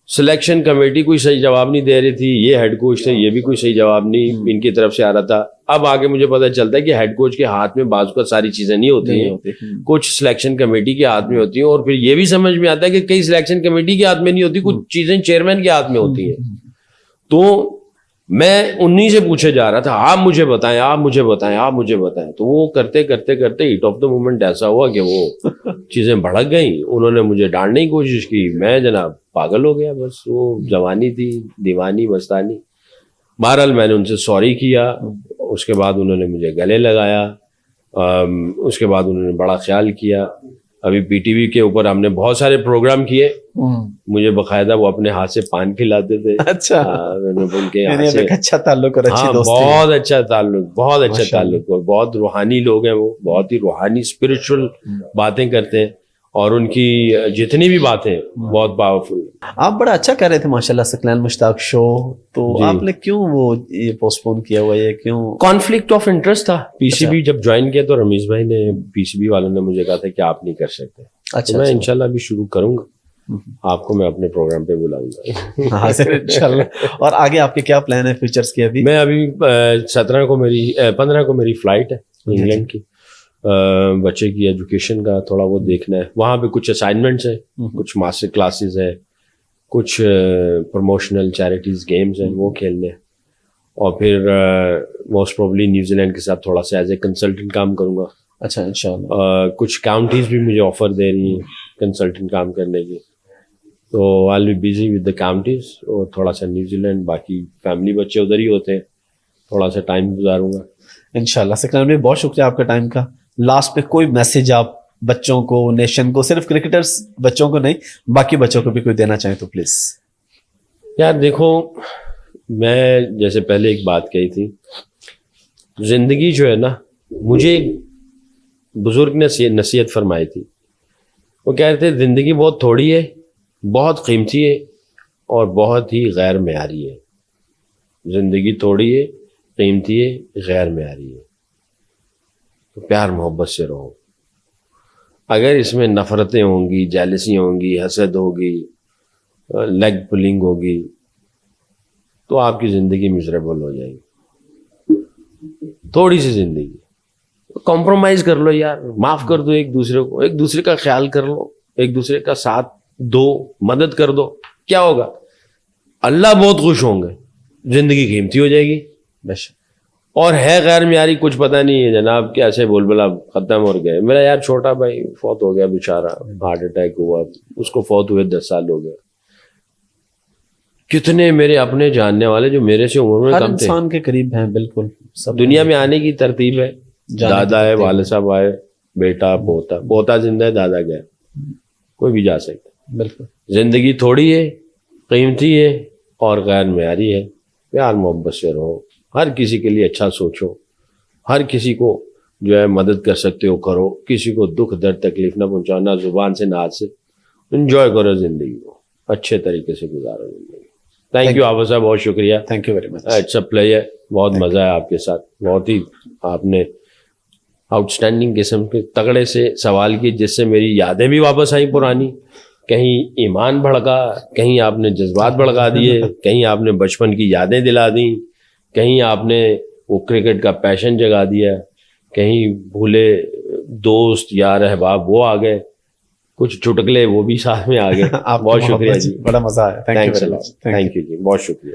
سلیکشن کمیٹی کوئی صحیح جواب نہیں دے رہی تھی, یہ ہیڈ کوچ تھے, یہ بھی کوئی صحیح جواب نہیں ان کی طرف سے آ رہا تھا. اب آگے مجھے پتہ چلتا ہے کہ ہیڈ کوچ کے ہاتھ میں بعض اوقات ساری چیزیں نہیں ہوتی ہیں, کچھ سلیکشن کمیٹی کے ہاتھ میں ہوتی ہیں, اور پھر یہ بھی سمجھ میں آتا ہے کہ کئی سلیکشن کمیٹی کے ہاتھ میں نہیں ہوتی, کچھ چیزیں چیئرمین کے ہاتھ میں ہوتی ہیں. تو میں انہی سے پوچھے جا رہا تھا, آپ مجھے بتائیں, آپ مجھے بتائیں, آپ مجھے بتائیں. تو وہ کرتے کرتے کرتے ہیٹ آف دا مومنٹ ایسا ہوا کہ وہ چیزیں بھڑک گئیں. انہوں نے مجھے ڈانٹنے کی کوشش کی, میں جناب پاگل ہو گیا. بس وہ جوانی تھی, دیوانی مستانی. بہرحال میں نے ان سے سوری کیا, اس کے بعد انہوں نے مجھے گلے لگایا, اس کے بعد انہوں نے بڑا خیال کیا. ابھی پی ٹی وی کے اوپر ہم نے بہت سارے پروگرام کیے, مجھے باقاعدہ وہ اپنے ہاتھ سے پان کھلاتے تھے. اچھا, ان کے ہاتھ سے اچھا تعلق اور اچھی دوستی. بہت اچھا تعلق, بہت اچھا تعلق, اور بہت روحانی لوگ ہیں وہ, بہت ہی روحانی اسپرچل باتیں کرتے ہیں, اور ان کی جتنی بھی باتیں بہت پاورفل. آپ بڑا اچھا کہہ رہے تھے ماشاء اللہ سکلین مشتاق شو, تو آپ نے کیوں وہ یہ پوسٹ پون کیا ہوا ہے, کیوں؟ کانفلکٹ آف انٹرسٹ تھا. پی سی بی جب جوائن کیا تو رمیش بھائی نے, پی سی بی والوں نے مجھے کہا تھا کہ آپ نہیں کر سکتے. اچھا, میں انشاءاللہ ابھی شروع کروں گا, آپ کو میں اپنے پروگرام پہ بلاؤں گا. ہاں سر انشاءاللہ. اور آگے آپ کے کیا پلان ہے فیوچرز کے؟ ابھی میں ابھی 15 کو میری فلائٹ ہے انگلینڈ کی, بچے کی ایجوکیشن کا تھوڑا وہ دیکھنا ہے. وہاں پہ کچھ اسائنمنٹس ہیں, کچھ ماسٹر کلاسز ہیں, کچھ پروموشنل چیریٹیز گیمز ہیں, وہ کھیلنے ہیں. اور پھر موسٹ پروبلی نیوزی لینڈ کے ساتھ تھوڑا سا ایز اے کنسلٹنٹ کام کروں گا. اچھا انشاءاللہ. کچھ کاؤنٹیز بھی مجھے آفر دے رہی ہیں کنسلٹنٹ کام کرنے کی, تو I will be busy with the counties, اور تھوڑا سا نیوزی لینڈ, باقی فیملی بچے ادھر ہی ہوتے ہیں, تھوڑا سا ٹائم گزاروں گا انشاءاللہ. سکلین بھائی بہت شکریہ آپ کا ٹائم کا. لاسٹ پہ کوئی میسج آپ بچوں کو, نیشن کو, صرف کرکٹرز بچوں کو نہیں باقی بچوں کو بھی کوئی دینا چاہیں تو پلیز. یار دیکھو, میں جیسے پہلے ایک بات کہی تھی, زندگی جو ہے نا, مجھے ایک بزرگ نے نصیحت فرمائی تھی. وہ کہہ رہے تھے زندگی بہت تھوڑی ہے, بہت قیمتی ہے, اور بہت ہی غیر معیاری ہے. زندگی تھوڑی ہے, قیمتی ہے, غیر معیاری ہے. تو پیار محبت سے رہو. اگر اس میں نفرتیں ہوں گی, جیلسی ہوں گی, حسد ہوگی, لیگ پلنگ ہوگی, تو آپ کی زندگی مزریبل ہو جائے گی. تھوڑی سی زندگی, کمپرومائز کر لو یار, معاف کر دو ایک دوسرے کو, ایک دوسرے کا خیال کر لو, ایک دوسرے کا ساتھ دو, مدد کر دو. کیا ہوگا؟ اللہ بہت خوش ہوں گے, زندگی قیمتی ہو جائے گی. بے شک. اور ہے غیر معیاری کچھ پتہ نہیں ہے جناب, کیسے بول بلا ختم ہو گئے. میرا یار چھوٹا بھائی فوت ہو گیا بیچارہ, ہارٹ اٹیک ہوا, اس کو فوت ہوئے 10 سال ہو گئے. کتنے میرے اپنے جاننے والے جو میرے سے عمر میں ہر کم تھے, انسان کے قریب ہیں. بالکل سب دنیا میں آنے کی ترتیب ہے, دادا ہے, والد صاحب آئے, بیٹا, پوتا, پوتا زندہ ہے, دادا گیا, کوئی بھی جا سکتا. بالکل. زندگی تھوڑی ہے, قیمتی ہے اور غیر معیاری ہے. پیار محبت سے رہو, ہر کسی کے لیے اچھا سوچو, ہر کسی کو جو ہے مدد کر سکتے ہو کرو, کسی کو دکھ درد تکلیف نہ پہنچاؤ, نہ زبان سے نہ ہاتھ سے. انجوائے کرو زندگی کو, اچھے طریقے سے گزارو زندگی. تھینک یو عابد صاحب, بہت شکریہ. Thank you very much. It's a player, بہت مزہ ہے آپ کے ساتھ. بہت ہی آپ نے آؤٹ اسٹینڈنگ قسم کے تگڑے سے سوال کیے, جس سے میری یادیں بھی واپس آئیں پرانی. کہیں ایمان بھڑکا, کہیں آپ نے جذبات بھڑکا دیے, کہیں آپ نے بچپن کی یادیں دلا دیں, کہیں آپ نے وہ کرکٹ کا پیشن جگا دیا, کہیں بھولے دوست یار احباب وہ آ گئے, کچھ چٹکلے وہ بھی ساتھ میں آ گئے. بہت شکریہ جی, بڑا مزہ آیا. تھینک یو جی, بہت شکریہ.